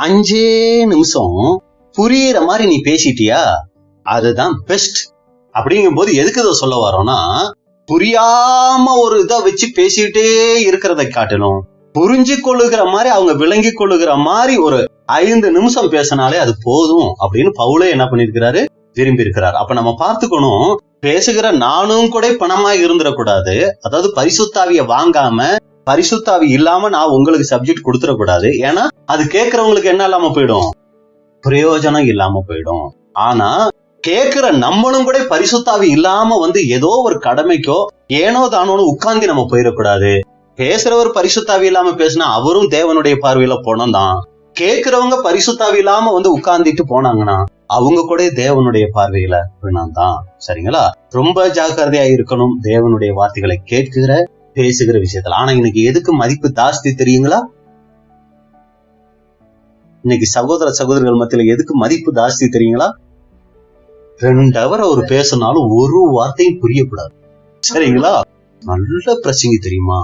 5 நிமிஷம் புரியுற மாதிரி நீ பேசிட்டியா, அதுதான் பெஸ்ட். அப்படிங்கும் போது எதுக்கு இதை சொல்ல வரோம்னா, புரியாம ஒரு இதை வச்சு பேசிட்டே இருக்கிறத காட்டணும், புரிஞ்சு கொள்ளுகிற மாதிரி அவங்க விளங்கி கொள்ளுகிற மாதிரி ஒரு 5 நிமிஷம் பேசினாலே அது போதும் அப்படின்னு பவுலே என்ன பண்ணிருக்கிறாரு, விரும்பி இருக்கிறார். அப்ப நம்ம பார்த்துக்கணும், பேசுகிற நானும் கூட பணமா இருந்துடக்கூடாது. அதாவது பரிசுத்தாவிய வாங்காம பரிசுத்தாவி இல்லாம நான் உங்களுக்கு சப்ஜெக்ட் கொடுத்துடக்கூடாது. ஏன்னா அது கேட்கறவங்களுக்கு என்ன இல்லாம போயிடும், பிரயோஜனம் இல்லாம போயிடும். ஆனா கேட்கிற நம்மளும் கூட பரிசுத்தாவி இல்லாம வந்து ஏதோ ஒரு கடமைக்கோ ஏனோ தானோன்னு உட்கார்ந்து நம்ம போயிடக்கூடாது. பேசுறவர் பரிசுத்தாவி இல்லாம பேசினா அவரும் தேவனுடைய பார்வையில போனோம் தான். கேட்கிறவங்க பரிசுத்தாவி இல்லாம வந்து உட்கார்ந்துட்டு போனாங்கன்னா அவங்க கூட தேவனுடைய பார்வையில தான். சரிங்களா? ரொம்ப ஜாக்கிரதையா இருக்கணும் தேவனுடைய வார்த்தைகளை கேட்கிற பேசுகிற விஷயத்துல. ஆனா இன்னைக்கு எதுக்கு மதிப்பு ஜாஸ்தி தெரியுங்களா? இன்னைக்கு சகோதர சகோதரிகள் மத்தியில எதுக்கு மதிப்பு ஜாஸ்தி தெரியுங்களா? 2 hour அவர் பேசினாலும் ஒரு வார்த்தையும் புரியக்கூடாது. சரிங்களா? நல்ல பிரசங்கி தெரியுமா,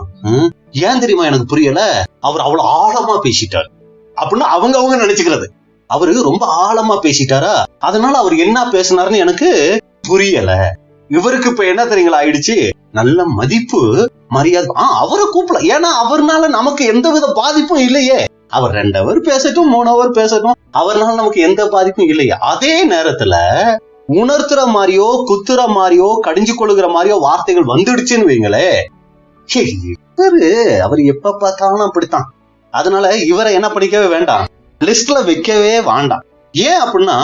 ஏன் தெரியுமா எனக்கு புரியல, அவர் அவ்வளவு ஆழமா பேசிட்டார் அப்படின்னு அவங்க நினைச்சுக்கிறது. அவரு ரொம்ப ஆழமா பேசிட்டாரா, அதனால அவர் என்ன பேசினாருன்னு எனக்கு புரியல. இவருக்கு இப்ப என்ன தெரியுங்களா ஆயிடுச்சு, நல்ல மதிப்பு மரியாதை. அவரை கூப்பிடலாம், ஏன்னா அவர்னால நமக்கு எந்த வித பாதிப்பும் இல்லையே. அவர் 2 hour பேசட்டும், 3 hour பேசட்டும், அவர்னால நமக்கு எந்த பாதிப்பும் இல்லையே. அதே நேரத்துல உணர்த்துற மாதிரியோ குத்துற மாதிரியோ கடிஞ்சு கொள்ளுகிற மாதிரியோ வார்த்தைகள் வந்துடுச்சுன்னு வைங்களே, அவர் எப்ப பார்த்தாலும் அப்படித்தான். அதனால இவரை என்ன பண்ணிக்கவே வேண்டாம், லிஸ்ட்ல வைக்கவே வேண்டாம். ஏன் அப்படின்னா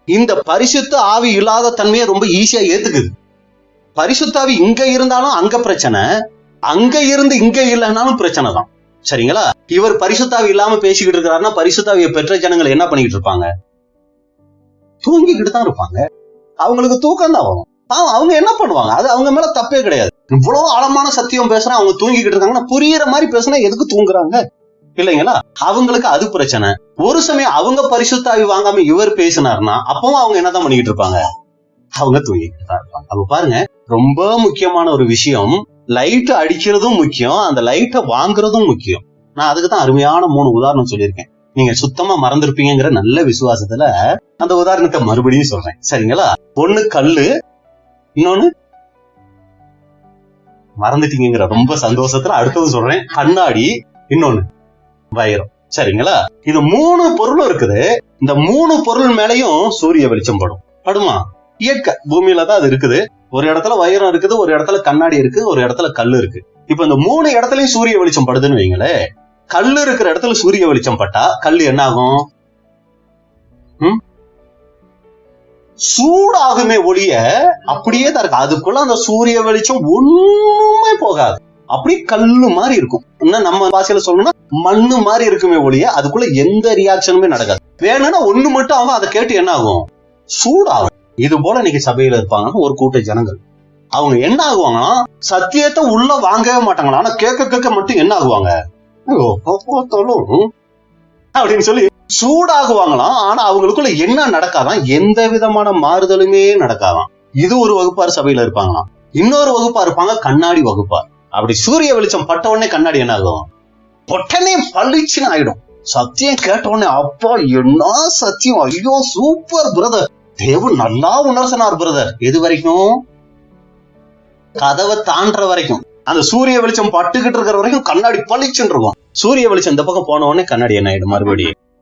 இந்த பரிசுத்த ஆவி இல்லாத தன்மையை ரொம்ப ஈஸியா ஏத்துக்குது. பரிசுத்த ஆவி இங்க இருந்தாலும் அங்க பிரச்சனை, அங்க இருந்து இங்க இல்லைன்னாலும் பிரச்சனை தான். சரிங்களா? இவர் பரிசுத்த ஆவி இல்லாம பேசிக்கிட்டு இருக்கிறாருன்னா பரிசுத்த ஆவியை பெற்ற ஜனங்கள் என்ன பண்ணிக்கிட்டு இருப்பாங்க? தூங்கிக்கிட்டு தான் இருப்பாங்க. அவங்களுக்கு தூக்கம் தான் வரும். அவங்க என்ன பண்ணுவாங்க? அது அவங்க மேல தப்பே கிடையாது. இவ்வளவு ஆழமான சத்தியம் பேசுறா, அவங்க தூங்கிக்கிட்டு இருக்காங்கன்னா புரியுற மாதிரி பேசுனா எதுக்கு தூங்குறாங்க? இல்லைங்களா? அவங்களுக்கு அது பிரச்சனை. ஒரு சமயம் அவங்க பரிசுத்த ஆவி வாங்காம இவர் பேசினார்னா அப்பவும் அவங்க என்னதான் பண்ணிக்கிட்டு இருப்பாங்க? அவங்க தூங்கிக்கிட்டு தான் இருப்பாங்க. அப்ப பாருங்க, ரொம்ப முக்கியமான ஒரு விஷயம், லைட் அடிக்கிறதும் முக்கியம், அந்த லைட்டை வாங்குறதும் முக்கியம். நான் அதுக்கு தான் அருமையான 3 உதாரணம் சொல்லியிருக்கேன். நீங்க சுத்தமா மறந்துருப்பீங்கிற நல்ல விசுவாசத்துல அந்த உதாரணத்தை மறுபடியும் சொல்றேன். சரிங்களா? ஒண்ணு கல்லு, இன்னொன்னு மறந்துட்டீங்கிற ரொம்ப சந்தோஷத்துல அடுத்தது சொல்றேன், கண்ணாடி, இன்னொன்னு வைரம். சரிங்களா? இது 3 பொருளும் இருக்குது. இந்த 3 பொருள் மேலையும் சூரிய வெளிச்சம் படுமா? இயற்கை பூமியில தான் அது இருக்குது. ஒரு இடத்துல வைரம் இருக்குது, ஒரு இடத்துல கண்ணாடி இருக்கு, ஒரு இடத்துல கல்லு இருக்கு. இப்ப இந்த 3 இடத்துலயும் சூரிய வெளிச்சம் படுதுன்னு வைங்களே, கல்லு இருக்கிற இடத்துல சூரிய வெளிச்சம் பட்டா கல்லு என்ன ஆகும்? சூடாகுமே ஒழிய அப்படியே தான் இருக்கு. அதுக்குள்ள அந்த சூரிய வெளிச்சம் ஒண்ணுமே போகாது. அப்படி கல்லு மாதிரி இருக்கும். இன்னும் நம்ம பாஷையில சொல்லணும்னா மண்ணு மாதிரி இருக்குமே ஒழிய அதுக்குள்ள எந்த ரியாக்ஷனுமே நடக்காது. வேணும்னா ஒண்ணு மட்டும் ஆகும், அதை கேட்டு என்ன ஆகும்? சூடாகும். இது போல இன்னைக்கு சபையில இருப்பாங்கன்னா ஒரு கூட்ட ஜனங்கள், அவங்க என்ன ஆகுவாங்கன்னா சத்தியத்தை உள்ள வாங்கவே மாட்டாங்களா, ஆனா கேட்க மட்டும் என்ன ஆகுவாங்க? அப்படின்னு சொல்லி சூடாகுவாங்களாம். ஆனா அவங்களுக்குள்ள என்ன நடக்காதான்? எந்த விதமான மாறுதலுமே நடக்காதான். இது ஒரு வகுப்பார் சபையில இருப்பாங்களாம். இன்னொரு வகுப்பா இருப்பாங்க கண்ணாடி வகுப்பார். அப்படி சூரிய வெளிச்சம் பட்ட உடனே கண்ணாடி என்ன ஆகும்? உடனே பளிச்சுன்னு ஆயிடும். சத்தியம் கேட்ட உடனே அப்பா என்ன சத்தியம், ஐயோ சூப்பர் பிரதர், தேவன் நல்லா உணர்த்தினார் பிரதர். எது வரைக்கும்? கதவை தாண்டுற வரைக்கும். அந்த சூரிய வெளிச்சம் பட்டுக்கிட்டு இருக்கிற வரைக்கும் கண்ணாடி பளிச்சுன்னு இருக்கும். சூரிய வெளிச்சம் இந்த பக்கம் போன உடனே கண்ணாடி என்ன ஆயிடும்?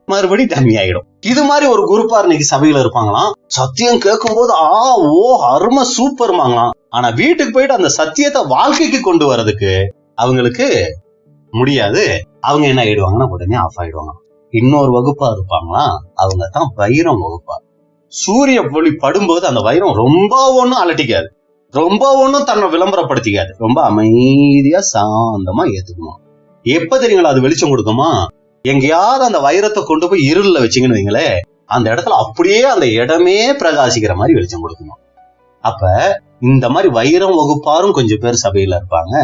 மறுபடி டம்மி ஆயிடும். இது மாதிரி ஒரு குரூப்பார் இன்னைக்கு சபையில இருப்பாங்களாம். சத்தியம் கேட்கும் போது அருமை சூப்பர்மாங்களாம். ஆனா வீட்டுக்கு போயிட்டு அந்த சத்தியத்தை வாழ்க்கைக்கு கொண்டு வர்றதுக்கு அவங்களுக்கு முடியாது. அவங்க என்ன ஆயிடுவாங்கன்னா உடனே ஆஃப் ஆயிடுவாங்க. இன்னொரு வகுப்பா இருப்பாங்களா, அவங்க தான் வைரம் வகுப்பா. சூரிய ஒளி படும்போது அந்த வைரம் ரொம்ப ஒண்ணும் அலட்டிக்காது, ரொம்ப ஒண்ணும் தன்னை விளம்பரப்படுத்திக்காது, ரொம்ப அமைதியா சாந்தமா ஏத்துக்குமா. எப்ப தெரியுங்களா அது வெளிச்சம் கொடுக்குமா? எங்கேயாவது அந்த வைரத்தை கொண்டு போய் இருள்ல வச்சிங்கன்னு வைங்களே, அந்த இடத்துல அப்படியே அந்த இடமே பிரகாசிக்கிற மாதிரி வெளிச்சம் கொடுக்குமா. அப்ப இந்த மாதிரி வைரம் வகுப்பாரும் கொஞ்சம் பேர் சபையில இருப்பாங்க.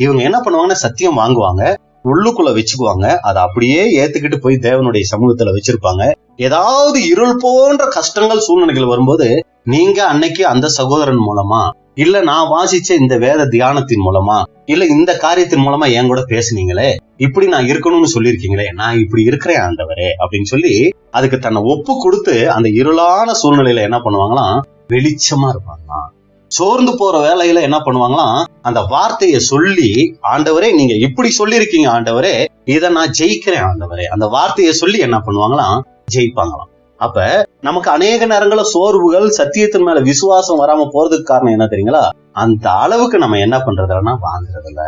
இவங்க என்ன பண்ணுவாங்கன்னா சத்தியம் வாங்குவாங்க, உள்ளுக்குள்ள வச்சுக்குவாங்க, அதை அப்படியே ஏத்துக்கிட்டு போய் தேவனுடைய சமூகத்துல வச்சிருப்பாங்க. ஏதாவது இருள் போன்ற கஷ்டங்கள் சூழ்நிலைகள் வரும்போது, நீங்க அன்னைக்கு அந்த சகோதரன் மூலமா, இல்ல நான் வாசிச்ச இந்த வேத தியானத்தின் மூலமா, இல்ல இந்த காரியத்தின் மூலமா என் கூட பேசுனீங்களே, இப்படி நான் இருக்கணும்னு சொல்லியிருக்கீங்களே, நான் இப்படி இருக்கிறேன் ஆண்டவரே அப்படின்னு சொல்லி அதுக்கு தன்னை ஒப்பு கொடுத்து அந்த இருளான சூழ்நிலையில என்ன பண்ணுவாங்களாம்? வெளிச்சமா இருப்பாங்களாம். சோர்ந்து போற வேலையில என்ன பண்ணுவாங்களாம்? அந்த வார்த்தையை சொல்லி, ஆண்டவரே நீங்க இப்படி சொல்லியிருக்கீங்க ஆண்டவரே, இதை நான் ஜெயிக்கிறேன் ஆண்டவரே, அந்த வார்த்தையை சொல்லி என்ன பண்ணுவாங்களாம்? ஜெயிப்பாங்களாம். அப்ப நமக்கு அநேக நேரங்கள சோர்வுகள், சத்தியத்தின் மேல விசுவாசம் வராம போறதுக்கு காரணம் என்ன தெரியுங்களா? அந்த அளவுக்கு நம்ம என்ன பண்றதுன்னா வாங்குறது இல்ல.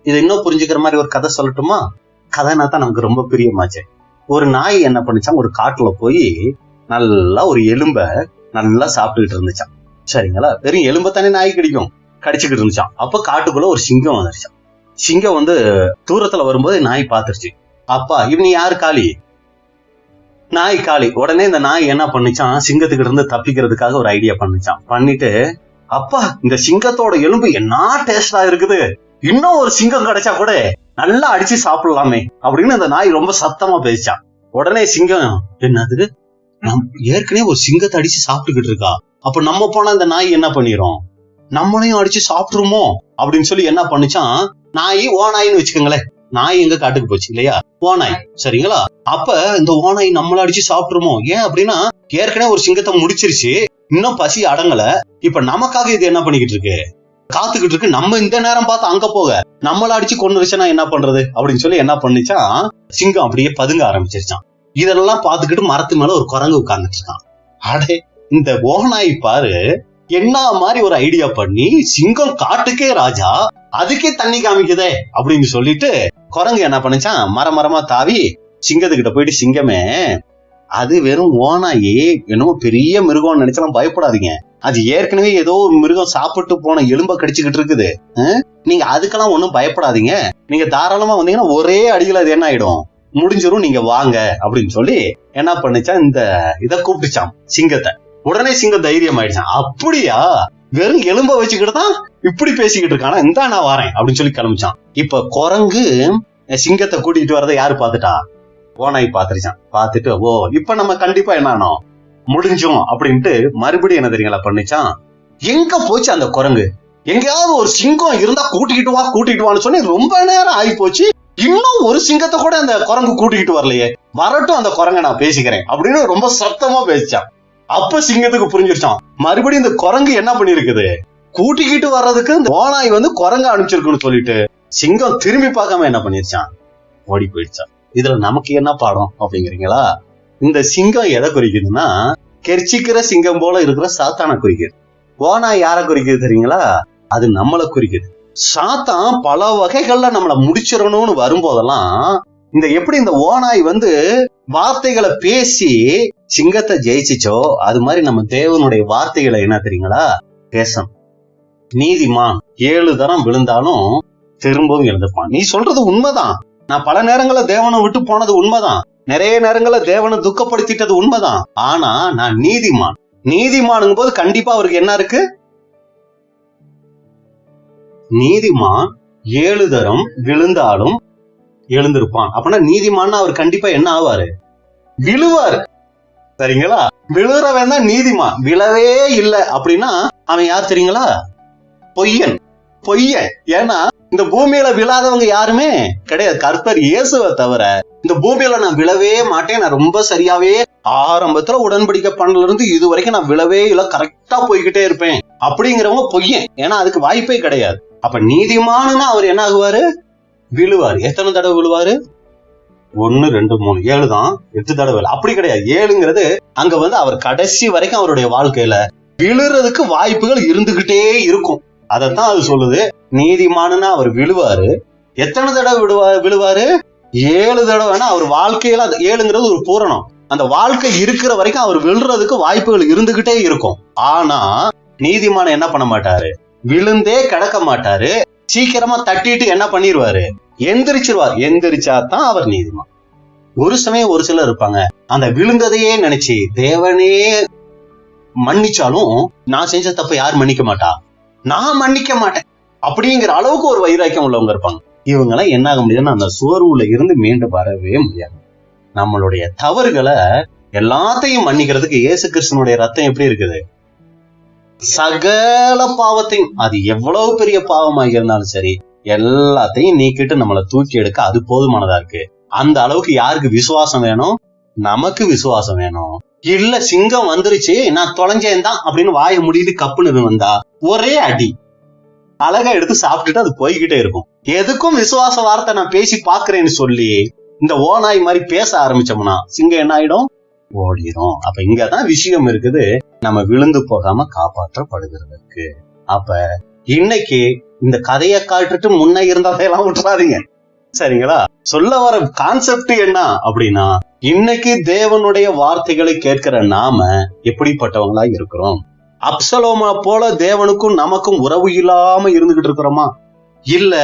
இதை இன்னும் புரிஞ்சுக்கிற மாதிரி ஒரு கதை சொல்லட்டுமா? கதைனா தான் நமக்கு ரொம்ப பிரியமாச்சு. ஒரு நாய் என்ன பண்ணுச்சான், ஒரு காட்டுல போய் நல்லா ஒரு எலும்ப நல்லா சாப்பிட்டுக்கிட்டு இருந்துச்சான். சரிங்களா? வெறும் எலும்ப தானே நாய் கடிக்கும், கடிச்சுக்கிட்டு இருந்துச்சான். அப்ப காட்டுக்குள்ள ஒரு சிங்கம் வந்துருச்சான். சிங்கம் தூரத்துல வரும்போது நாய் பாத்துருச்சு. அப்பா இவன் யாரு? காளி. நாய் காளி. உடனே இந்த நாய் என்ன பண்ணுச்சான், சிங்கத்துக்கிட்ட இருந்து தப்பிக்கிறதுக்காக ஒரு ஐடியா பண்ணுச்சான். பண்ணிட்டு, அப்பா இந்த சிங்கத்தோட எலும்பு என்ன டேஸ்டா இருக்குது, இன்னும் ஒரு சிங்கம் கிடைச்சா கூட நல்லா அடிச்சு சாப்பிடலாமே அப்படின்னு அந்த நாய் ரொம்ப சத்தமா பேசிச்சான். உடனே சிங்கம், என்னது ஏற்கனவே ஒரு சிங்கத்தை அடிச்சு சாப்பிட்டுக்கிட்டு இருக்கா, அப்ப நம்ம போனா இந்த நாய் என்ன பண்ணிரும், நம்மளையும் அடிச்சு சாப்பிட்டுருமோ அப்படின்னு சொல்லி என்ன பண்ணுச்சான், நாய் ஓநாயின்னு வச்சுக்கோங்களேன். நாய் எங்க காட்டுக்கு போச்சு இல்லையா, ஓநாய். சரிங்களா? அப்ப இந்த ஓநாய் நம்மள அடிச்சு சாப்பிட்டுருமோ. ஏன் அப்படின்னா ஏற்கனவே ஒரு சிங்கத்தை முடிச்சிருச்சு, இன்னும் பசி அடங்கல. இப்ப நமக்காக இது என்ன பண்ணிக்கிட்டு இருக்கு, காத்துக்கிட்டு இருக்கு. நம்ம இந்த நேரம் பார்த்து அங்க போக நம்மள அடிச்சு கொண்டுருச்சுன்னா என்ன பண்றது அப்படின்னு சொல்லி என்ன பண்ணிச்சான், சிங்கம் அப்படியே பதுங்க ஆரம்பிச்சிருச்சான். இதெல்லாம் பார்த்துக்கிட்டு மரத்து மேல ஒரு குரங்கு உட்கார்ந்துட்டு இருக்கான். அடே இந்த ஓநாய் பாரு என்ன மாதிரி ஒரு ஐடியா பண்ணி, சிங்கம் காட்டுக்கே ராஜா, அதுக்கே தண்ணி காமிக்குதே அப்படின்னு சொல்லிட்டு குரங்கு என்ன பண்ணுச்சான், மரமா தாவி சிங்கத்துக்கிட்ட போயிட்டு, சிங்கமே அது வெறும் ஓனாயி, என்னமோ பெரிய மிருகம் நினைச்சாலும் பயப்படாதீங்க. அது ஏற்கனவே ஏதோ மிருகம் சாப்பிட்டு போன எலும்ப கடிச்சுக்கிட்டு இருக்குது. நீங்க அதுக்கெல்லாம் ஒண்ணும் பயப்படாதீங்க. நீங்க தாராளமா வந்தீங்கன்னா ஒரே அடியில அது என்ன ஆயிடும், முடிஞ்சிரும். நீங்க வாங்க அப்படின்னு சொல்லி என்ன பண்ணுச்சான், இந்த இதை கூப்பிட்டுச்சான் சிங்கத்தை. உடனே சிங்கம் தைரியம் ஆயிடுச்சான். அப்படியா, வெறும் எலும்ப வச்சுக்கிட்டு தான் இப்படி பேசிக்கிட்டு இருக்கானா, இந்தா நான் வரேன் அப்படின்னு சொல்லி கிளம்பிச்சான். இப்ப குரங்கு சிங்கத்தை கூட்டிட்டு வரதை யாரு பாத்துட்டா, ஓனாய் பாத்துருச்சான். பாத்துட்டு ஓ இப்ப நம்ம கண்டிப்பா என்ன முடிஞ்சோம் அப்படின்ட்டு மறுபடியும் என்ன தெரியுங்களா பண்ணிச்சான், எங்க போச்சு அந்த குரங்கு, எங்கேயாவது ஒரு சிங்கம் இருந்தா கூட்டிட்டு வான்னு சொல்லி ரொம்ப நேரம் ஆகி போச்சு. இன்னும் ஒரு சிங்கத்தை கூட அந்த குரங்கு கூட்டிக்கிட்டு வரலையே, வரட்டும் அந்த குரங்க நான் பேசிக்கிறேன் அப்படின்னு ரொம்ப சத்தமா பேசிச்சான். அப்ப சிங்கத்துக்கு புரிஞ்சிருச்சான், மறுபடியும் இந்த குரங்கு என்ன பண்ணிருக்குது, கூட்டிக்கிட்டு வர்றதுக்கு இந்த ஓனாய் குரங்க அனுப்பிச்சிருக்குன்னு சொல்லிட்டு சிங்கம் திரும்பி பார்க்காம என்ன பண்ணிருச்சான், ஓடி போயிடுச்சான். இதுல நமக்கு என்ன பாடம் அப்படிங்கிறீங்களா? இந்த சிங்கம் எதை குறிக்குதுன்னா, கெர்ச்சிக்கிற சிங்கம் போல இருக்கிற சாத்தானை குறிக்குது. ஓனாய் யாரை குறிக்குது தெரியுங்களா? அது நம்மளை குறிக்குது. சாத்தான் பல வகைகள்ல நம்மளை முடிச்சிடணும்னு வரும்போதெல்லாம் எப்படி இந்த ஓனாய் வார்த்தைகளை பேசி சிங்கத்தை ஜெயிச்சிச்சோ, அது மாதிரி நம்ம தேவனுடைய வார்த்தைகளை என்ன தெரியுங்களா பேசணும். நீதிமான் 7 தரம் விழுந்தாலும் திரும்பவும் எழுந்துப்பான். நீ சொல்றது உண்மைதான். நான் பல நேரங்கள தேவனை விட்டு போனது உண்மைதான், நிறைய நேரங்கள தேவனை துக்கப்படுத்திட்டது உண்மைதான். ஆனா நான் நீதிமான். நீதிமானுங்கும் போது கண்டிப்பா அவருக்கு என்ன இருக்கு, நீதிமான் 7 தரம் விழுந்தாலும் எழுந்திருப்பான். அப்படின்னா நீதிமான் அவர் கண்டிப்பா என்ன ஆவாரு, விழுவாரு. சரிங்களா? விழுறவன் தான் நீதிமான். விழவே இல்லை அப்படின்னா அவன் யார் தெரியுங்களா, பொய்யன். ஏன்னா இந்த பூமியில விழாதவங்க யாருமே கிடையாது, கர்த்தர் இயேசுவை தவிர. இந்த பூமியில நான் விழவே மாட்டேன், நான் ரொம்ப சரியாவே ஆரம்பத்துல உடன்படிக்கை பண்ணல இருந்து இது வரைக்கும் நான் விழவே இல்லை, கரெக்டா போய்கிட்டே இருப்பேன் அப்படிங்கிறவங்க பொய்யன். ஏன்னா அதுக்கு வாய்ப்பே கிடையாது. அப்ப நீதிமானுன்னா அவர் என்ன ஆகுவாரு, விழுவாரு. எத்தனை தடவை விழுவாரு, 1 2 3 7 தான், 8 தடவை. அப்படி கிடையாது. 7ங்கிறது அங்க அவர் கடைசி வரைக்கும் அவருடைய வாழ்க்கையில விழுறதுக்கு வாய்ப்புகள் இருந்துகிட்டே இருக்கும். அதத்தான் அது சொல்லுது. நீதிமானுன்னா அவர் விழுவாரு. எத்தனை தடவை விழுவாரு, 7 தடவைனா அவர் வாழ்க்கையில 7ங்கிறது ஒரு பூரணம். அந்த வாழ்க்கை இருக்கிற வரைக்கும் அவர் விழுறதுக்கு வாய்ப்புகள் இருந்துகிட்டே இருக்கும். ஆனா நீதிமான என்ன பண்ண மாட்டாரு, விழுந்தே கிடக்க மாட்டாரு. சீக்கிரமா தட்டிட்டு என்ன பண்ணிடுவாரு, எந்திரிச்சிருவார். எந்திரிச்சாதான் அவர் நீதிமான். ஒரு சமயம் ஒரு சிலர் இருப்பாங்க, அந்த விழுந்ததையே நினைச்சு தேவனே மன்னிச்சாலும் நான் செஞ்ச தப்ப யார் மன்னிக்க மாட்டா, நான் மன்னிக்க மாட்டேன் அப்படிங்கிற அளவுக்கு ஒரு வைராக்கியம் உள்ளவங்க இருப்பாங்க. இவங்கெல்லாம் என்ன ஆக முடியாதுன்னா அந்த சோர்வுல இருந்து மீண்டு வரவே முடியாது. நம்மளுடைய தவறுகளை எல்லாத்தையும் மன்னிக்கிறதுக்கு இயேசு கிறிஸ்துனுடைய ரத்தம் எப்படி இருக்குது, சகல பாவத்தையும், அது எவ்வளவு பெரிய பாவமாக இருந்தாலும் சரி, எல்லாத்தையும் நீக்கிட்டு நம்மளை தூக்கி எடுக்க அது போதுமானதா இருக்கு. அந்த அளவுக்கு யாருக்கு விசுவாசம் வேணும், நமக்கு விசுவாசம் வேணும். இல்ல சிங்கம் வந்துருச்சு நான் தொலைஞ்சேன் தான் அப்படின்னு வாய முடியுது கப்புன்னு வந்தா ஒரே அடி அழகா எடுத்து சாப்பிட்டுட்டு அது போய்கிட்டே இருக்கும். எதுக்கும் விசுவாச வார்த்தை நான் பேசி பாக்குறேன்னு சொல்லி இந்த ஓநாய் மாதிரி பேச ஆரம்பிச்சோம்னா சிங்கம் என்ன ஆயிடும், ஓடிடும். அப்ப இங்கதான் விஷயம் இருக்குது, நம்ம விழுந்து போகாம காப்பாற்றப்படுகிறதுக்கு. அப்ப இன்னைக்கு இந்த கதையை காட்டுட்டு முன்ன இருந்ததையெல்லாம் விட்டுறாதீங்க. சரிங்களா? சொல்ல வர கான்செப்ட் என்ன அப்படின்னா, இன்னைக்கு தேவனுடைய வார்த்தைகளை கேட்கிற நாம எப்படிப்பட்டவங்களா இருக்கிறோம்? அப்சலோமா போல தேவனுக்கும் நமக்கும் உறவு இல்லாம இருந்துகிட்டு இருக்கிறோமா? இல்ல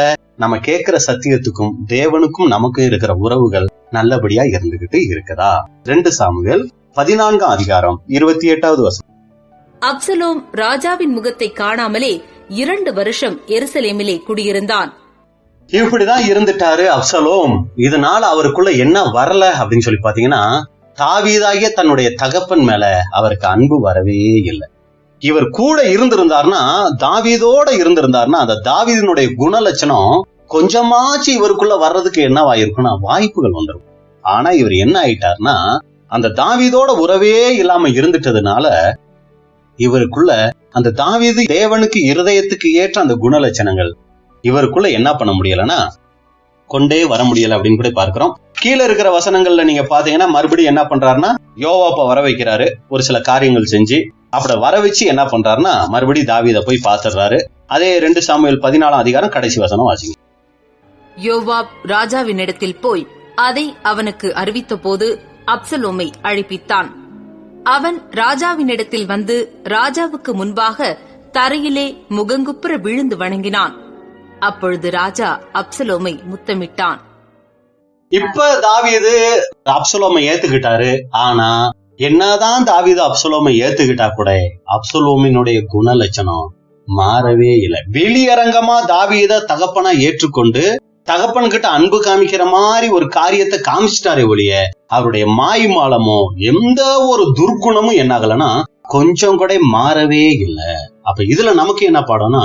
நம்ம கேட்கிற சத்தியத்துக்கும் தேவனுக்கும் நமக்கும் இருக்கிற உறவுகள் நல்லபடியா இருந்துகிட்டு இருக்குதா? 2 சாமுவேல் 14 அதிகாரம் 28வது வசனம். அப்சலோம் ராஜாவின் முகத்தை காணாமலே 2 வருஷம் எருசலேமிலே குடியிருந்தான். இப்படிதான் இருந்துட்டாரு அப்சலோம். இதனால அவருக்குள்ள என்ன வரல அப்படின்னு சொல்லி பாத்தீங்கன்னா, தாவீதாகிய தன்னுடைய தகப்பன் மேல அவருக்கு அன்பு வரவே இல்லை. இவர் கூட இருந்திருந்தார்னா, தாவீதோட இருந்திருந்தார்னா, அந்த தாவீதினுடைய குணலட்சணம் கொஞ்சமாச்சு இவருக்குள்ள வர்றதுக்கு என்னவாயிருக்குன்னா வாய்ப்புகள் வந்துடும். ஆனா இவர் என்ன ஆயிட்டார்னா, அந்த தாவீதோட உறவே இல்லாம இருந்துட்டதுனால இவருக்குள்ள அந்த தாவீது தேவனுக்கு இருதயத்துக்கு ஏற்ற அந்த குணலட்சணங்கள் இவருக்குள்ள என்ன பண்ண முடியலன்னா கொண்டே வர முடியல அப்படின்னு கூட பார்க்கிறோம். கீழே இருக்கிற வசனங்கள்ல நீங்க பாத்தீங்கன்னா மறுபடியும் என்ன பண்றாருன்னா யோவாப்ப வர வைக்கிறாரு, ஒரு சில காரியங்கள் செஞ்சு. அப்படி வர வச்சு என்ன பண்றாருன்னா மறுபடியும் தாவீதை போய் பாத்துறாரு. அதே 2 சாமுவேல் 14 அதிகாரம் கடைசி வசனம் வாசிங்க. யோவாப் ராஜாவினிடத்தில் போய் அதை அவனுக்கு அறிவித்த போது அப்சலோமை அழைப்பித்தான். அவன் ராஜாவினிடத்தில் வந்து ராஜாவுக்கு முன்பாக தரையிலே முகங்குப்புற விழுந்து வணங்கினான். அப்பொழுது ராஜா அப்சலோமை முத்தமிட்டான். இப்ப தாவீது அப்சலோமை ஏத்துக்கிட்டாரு. ஆனா என்னதான் தாவீது அப்சலோமை ஏத்துக்கிட்டா கூட அப்சலோமினுடைய குணலட்சணம் மாறவே இல்லை. வெளியரங்கமா தாவீத தகப்பனா ஏற்றுக்கொண்டு தகப்பன் கிட்ட அன்பு காமிக்கிற மாதிரி ஒரு காரியத்தை காமிச்சிட்டாரே ஒழிய அவருடைய மாய்மாலமோ எந்த ஒரு துர்க்குணமும் என்ன ஆகலன்னா கொஞ்சம் கூட மாறவே இல்லை. அப்ப இதுல நமக்கு என்ன பாடம்னா,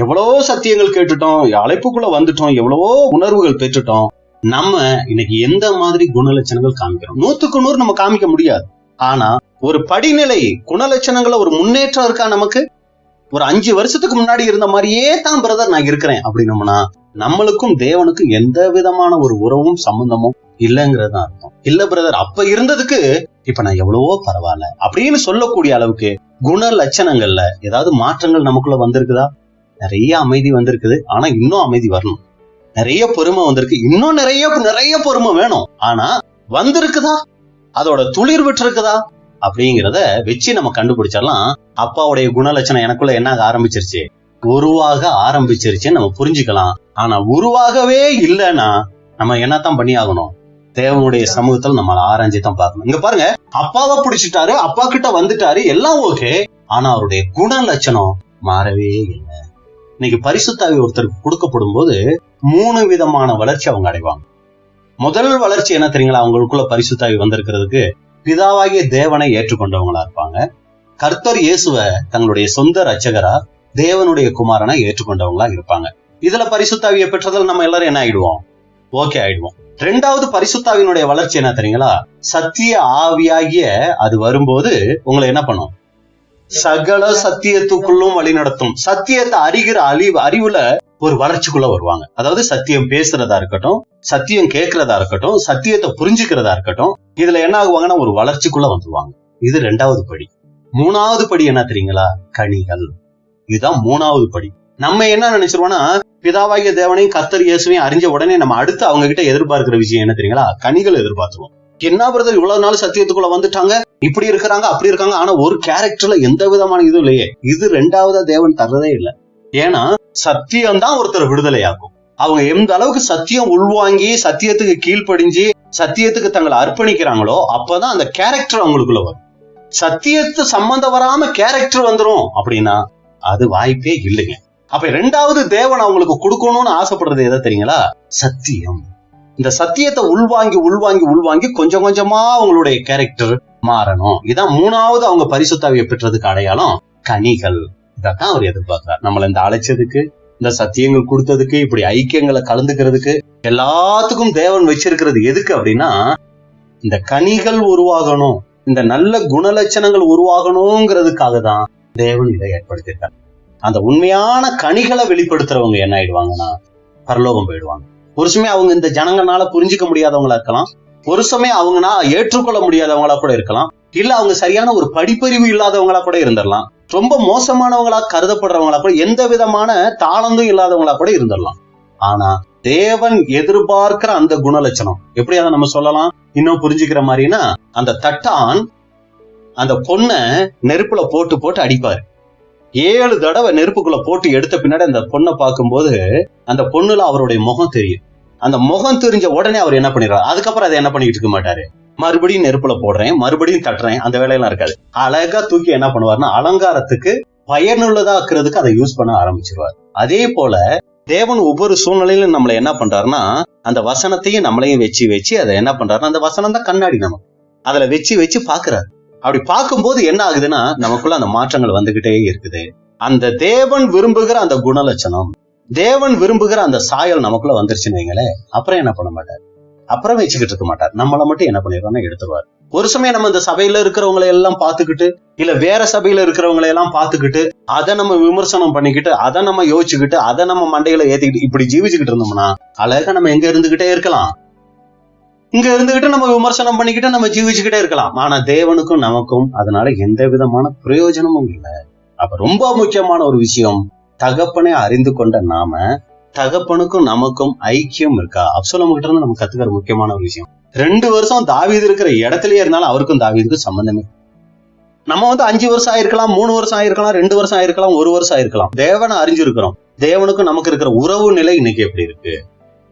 எவ்வளவோ சத்தியங்கள் கேட்டுட்டோம், அழைப்புக்குள்ள வந்துட்டோம், எவ்வளவோ உணர்வுகள் பெற்றுட்டோம். நம்ம இன்னைக்கு எந்த மாதிரி குணலட்சணங்கள் காமிக்கிறோம்? 100க்கு 100 நம்ம காமிக்க முடியாது. ஆனா ஒரு படிநிலை குணலட்சணங்கள ஒரு முன்னேற்றம் இருக்கா நமக்கு? ஒரு 5 வருஷத்துக்கு முன்னாடி இருந்த மாதிரியே தான் பிரதர் நான் இருக்கிறேன் அப்படின்னோம்னா நம்மளுக்கும் தேவனுக்கும் எந்த விதமான ஒரு உறவும் சம்பந்தமும் இல்லைங்கிறது தான் அர்த்தம். இல்ல பிரதர், அப்ப இருந்ததுக்கு இப்ப நான் எவ்வளவோ பரவாயில்ல அப்படின்னு சொல்லக்கூடிய அளவுக்கு குண லட்சணங்கள்ல ஏதாவது மாற்றங்கள் நமக்குள்ள வந்திருக்குதா? நிறைய அமைதி வந்திருக்குது, ஆனா இன்னும் அமைதி வரணும். நிறைய பொறுமை வந்திருக்கு, இன்னும் நிறைய பொறுமை வேணும். ஆனா வந்திருக்குதா? அதோட துளிர் விட்டுருக்குதா? அப்படிங்கிறத வச்சு நம்ம கண்டுபிடிச்சிடலாம். அப்பாவுடைய குணலட்சணம் எனக்குள்ள என்ன ஆரம்பிச்சிருச்சு, உருவாக ஆரம்பிச்சிருச்சுன்னு நம்ம புரிஞ்சுக்கலாம். ஆனா உருவாகவே இல்லைன்னா நம்ம என்னத்தான் பண்ணி ஆகணும்? தேவனுடைய சமூகத்தில் நம்மள ஆராய்ச்சி தான் பார்க்கணும். இங்க பாருங்க, அப்பாவை பிடிச்சிட்டாரு, அப்பா கிட்ட வந்துட்டாரு, எல்லாம் ஓகே. ஆனா அவருடைய குணலட்சணம் மாறவே இல்லை. இன்னைக்கு பரிசுத்த ஆவி ஒருத்தருக்கு கொடுக்கப்படும் போது 3 விதமான வளர்ச்சி அவங்க அடைவாங்க. முதல் வளர்ச்சி என்ன தெரியுங்களா? அவங்களுக்குள்ள பரிசுத்த ஆவி வந்திருக்கிறதுக்கு பிதாவாகிய தேவனை ஏற்றுக்கொண்டவங்களா இருப்பாங்க. கர்த்தர் இயேசுவை தங்களுடைய சொந்த ரட்சகரா தேவனுடைய குமாரனை ஏற்றுக்கொண்டவங்களா இருப்பாங்க. இதுல பரிசுத்தாவியை பெற்றதில் நம்ம எல்லாரும் என்ன ஆயிடுவோம்? ஓகே ஆயிடுவோம். 2வது பரிசுத்தாவினுடைய வளர்ச்சி என்ன தெரியுங்களா? சத்திய ஆவியாகிய அது வரும்போது உங்களை என்ன பண்ணும்? சகல சத்தியத்துக்குள்ளும் வழி நடத்தும். சத்தியத்தை அறிகிற அறிவுல ஒரு வளர்ச்சிக்குள்ள வருவாங்க. அதாவது சத்தியம் பேசுறதா இருக்கட்டும், சத்தியம் கேட்கறதா இருக்கட்டும், சத்தியத்தை புரிஞ்சுக்கிறதா இருக்கட்டும், இதுல என்ன ஆகுவாங்கன்னா ஒரு வளர்ச்சிக்குள்ள வந்துருவாங்க. இது 2வது படி. 3வது படி என்ன தெரியுங்களா? கனிகள். இதுதான் 3வது படி. நம்ம என்ன நினைச்சிருவோம்னா, பிதாவாகிய தேவனையும் கர்த்தர் இயேசுவையும் அறிஞ்ச உடனே நம்ம அடுத்து அவங்க கிட்ட எதிர்பார்க்கிற விஷயம் என்ன தெரியுங்களா? கனிகள் எதிர்பார்த்துருவோம். என்ன பிரதர் இவ்வளவு நாள் சத்தியத்துக்குள்ள வந்துட்டாங்க, இப்படி இருக்கிறாங்க அப்படி இருக்காங்க, ஆனா ஒரு கேரக்டர்ல எந்த விதமான இதுவும் இல்லையே. இது 2வதா தேவன் தர்றதே இல்லை. ஏன்னா சத்தியம் தான் ஒருத்தர் விடுதலையாகும். அவங்க எந்த அளவுக்கு சத்தியம் உள்வாங்கி சத்தியத்துக்கு கீழ்ப்படிஞ்சு சத்தியத்துக்கு தங்களை அர்ப்பணிக்கிறாங்களோ அப்பதான் அந்த கேரக்டர் அவங்களுக்குள்ள வரும். சத்தியத்து சம்பந்தம் வராம கேரக்டர் வந்துரும் அப்படின்னா அது வாய்ப்பே இல்லைங்க. அப்ப 2வது தேவன் அவங்களுக்கு கொடுக்கணும்னு ஆசைப்படுறது எதை தெரியுங்களா? சத்தியம். இந்த சத்தியத்தை உள்வாங்கி கொஞ்சம் கொஞ்சமா அவங்களுடைய கேரக்டர் மாறணும். இதான் 3வது அவங்க பரிசுத்தாவியை பெற்றதுக்கு அடையாளம் கனிகள். இதான் அவர் எதிர்பார்க்கிறார். நம்மள இந்த அழைச்சதுக்கு, இந்த சத்தியங்கள் கொடுத்ததுக்கு, இப்படி ஐக்கியங்களை கலந்துக்கிறதுக்கு எல்லாத்துக்கும் தேவன் வச்சிருக்கிறது எதுக்கு அப்படின்னா இந்த கனிகள் உருவாகணும், இந்த நல்ல குணலட்சணங்கள் உருவாகணுங்கிறதுக்காக தான் தேவன் இதை ஏற்படுத்தியிருக்காங்க. அந்த உண்மையான கனிகளை வெளிப்படுத்துறவங்க என்ன ஆயிடுவாங்கன்னா பரலோகம் போயிடுவாங்க. ஒரு சமயம் அவங்க இந்த ஜனங்களால புரிஞ்சுக்க முடியாதவங்களா இருக்கலாம், ஒரு சமயம் அவங்கனா ஏற்றுக்கொள்ள முடியாதவங்களா கூட இருக்கலாம், இல்ல அவங்க சரியான ஒரு படிப்பறிவு இல்லாதவங்களா கூட இருந்துடலாம், ரொம்ப மோசமானவங்களா கருதப்படுறவங்களா கூட, எந்த விதமான தாளந்தும் இல்லாதவங்களா கூட இருந்துடலாம். ஆனா தேவன் எதிர்பார்க்கிற அந்த குணலட்சணம் எப்படி அதை நம்ம சொல்லலாம் இன்னும் புரிஞ்சுக்கிற மாதிரினா, அந்த தட்டான் அந்த பொண்ணை நெருப்புல போட்டு அடிப்பாரு. 7 தடவை நெருப்புக்குள்ள போட்டு எடுத்த பின்னாடி அந்த பொண்ணை பார்க்கும்போது அந்த பொண்ணுல அவருடைய முகம் தெரியும். அந்த முகம் தெரிஞ்ச உடனே அவர் என்ன பண்ணிடுறாரு, அதுக்கப்புறம் அதை என்ன பண்ணிட்டு இருக்க மாட்டாரு, மறுபடியும் நெருப்புல போடுறேன், மறுபடியும் தட்டுறேன், அந்த வேலையெல்லாம் இருக்காது. அழகா தூக்கி என்ன பண்ணுவாருன்னா அலங்காரத்துக்கு பயனுள்ளதாக்குறதுக்கு அதை யூஸ் பண்ண ஆரம்பிச்சிருவார். அதே போல தேவன் ஒவ்வொரு சூழ்நிலையிலும் நம்மளை என்ன பண்றாருன்னா அந்த வசனத்தையும் நம்மளையும் வச்சு அதை என்ன பண்றாருன்னா அந்த வசனம் தான் கண்ணாடி, நமக்கு அதுல வச்சு பாக்குறாரு. அப்படி பார்க்கும்போது என்ன ஆகுதுன்னா நமக்குள்ள அந்த மாற்றங்கள் வந்துகிட்டே இருக்குது. அந்த தேவன் விரும்புகிற அந்த குணலட்சணம், தேவன் விரும்புகிற அந்த சாயல் நமக்குள்ள வந்துருச்சுன்னு வைங்களே, அப்புறம் என்ன பண்ண மாட்டார், அப்புறம் வச்சுக்கிட்டு இருக்க மாட்டார். நம்மளை மட்டும் என்ன பண்ணிடுவார்னா எடுத்துருவார். ஒரு சமயம் நம்ம இந்த சபையில இருக்கிறவங்களை எல்லாம் பார்த்துக்கிட்டு, இல்ல வேற சபையில இருக்கிறவங்களை எல்லாம் பார்த்துக்கிட்டு, அதை நம்ம விமர்சனம் பண்ணிக்கிட்டு, அதை நம்ம யோசிச்சுக்கிட்டு, அதை நம்ம மண்டையில ஏத்திக்கிட்டு இப்படி ஜீவிச்சுக்கிட்டு இருந்தோம்னா அழகா நம்ம எங்க இருந்துகிட்டே இருக்கலாம், இங்க இருந்துகிட்டு நம்ம விமர்சனம் பண்ணிக்கிட்டு நம்ம ஜீவிச்சுக்கிட்டே இருக்கலாம். ஆனா தேவனுக்கும் நமக்கும் அதனால எந்த விதமான பிரயோஜனமும் இல்லை. அப்ப ரொம்ப முக்கியமான ஒரு விஷயம், தகப்பனை அறிந்து கொண்ட நாம தகப்பனுக்கும் நமக்கும் ஐக்கியம் இருக்கா? அப்சலோம் கிட்ட இருந்து நம்ம கத்துக்கிற முக்கியமான ஒரு விஷயம், 2 வருஷம் தாவீது இருக்கிற இடத்துலயே இருந்தாலும் அவருக்கும் தாவீதுக்கும் சம்பந்தமே. நம்ம 5 வருஷம் ஆயிருக்கலாம், 3 வருஷம் ஆயிருக்கலாம், 2 வருஷம் ஆயிருக்கலாம், 1 வருஷம் ஆயிருக்கலாம். தேவனை அறிஞ்சிருக்கிறோம். தேவனுக்கும் நமக்கு இருக்கிற உறவு நிலை இன்னைக்கு எப்படி இருக்கு?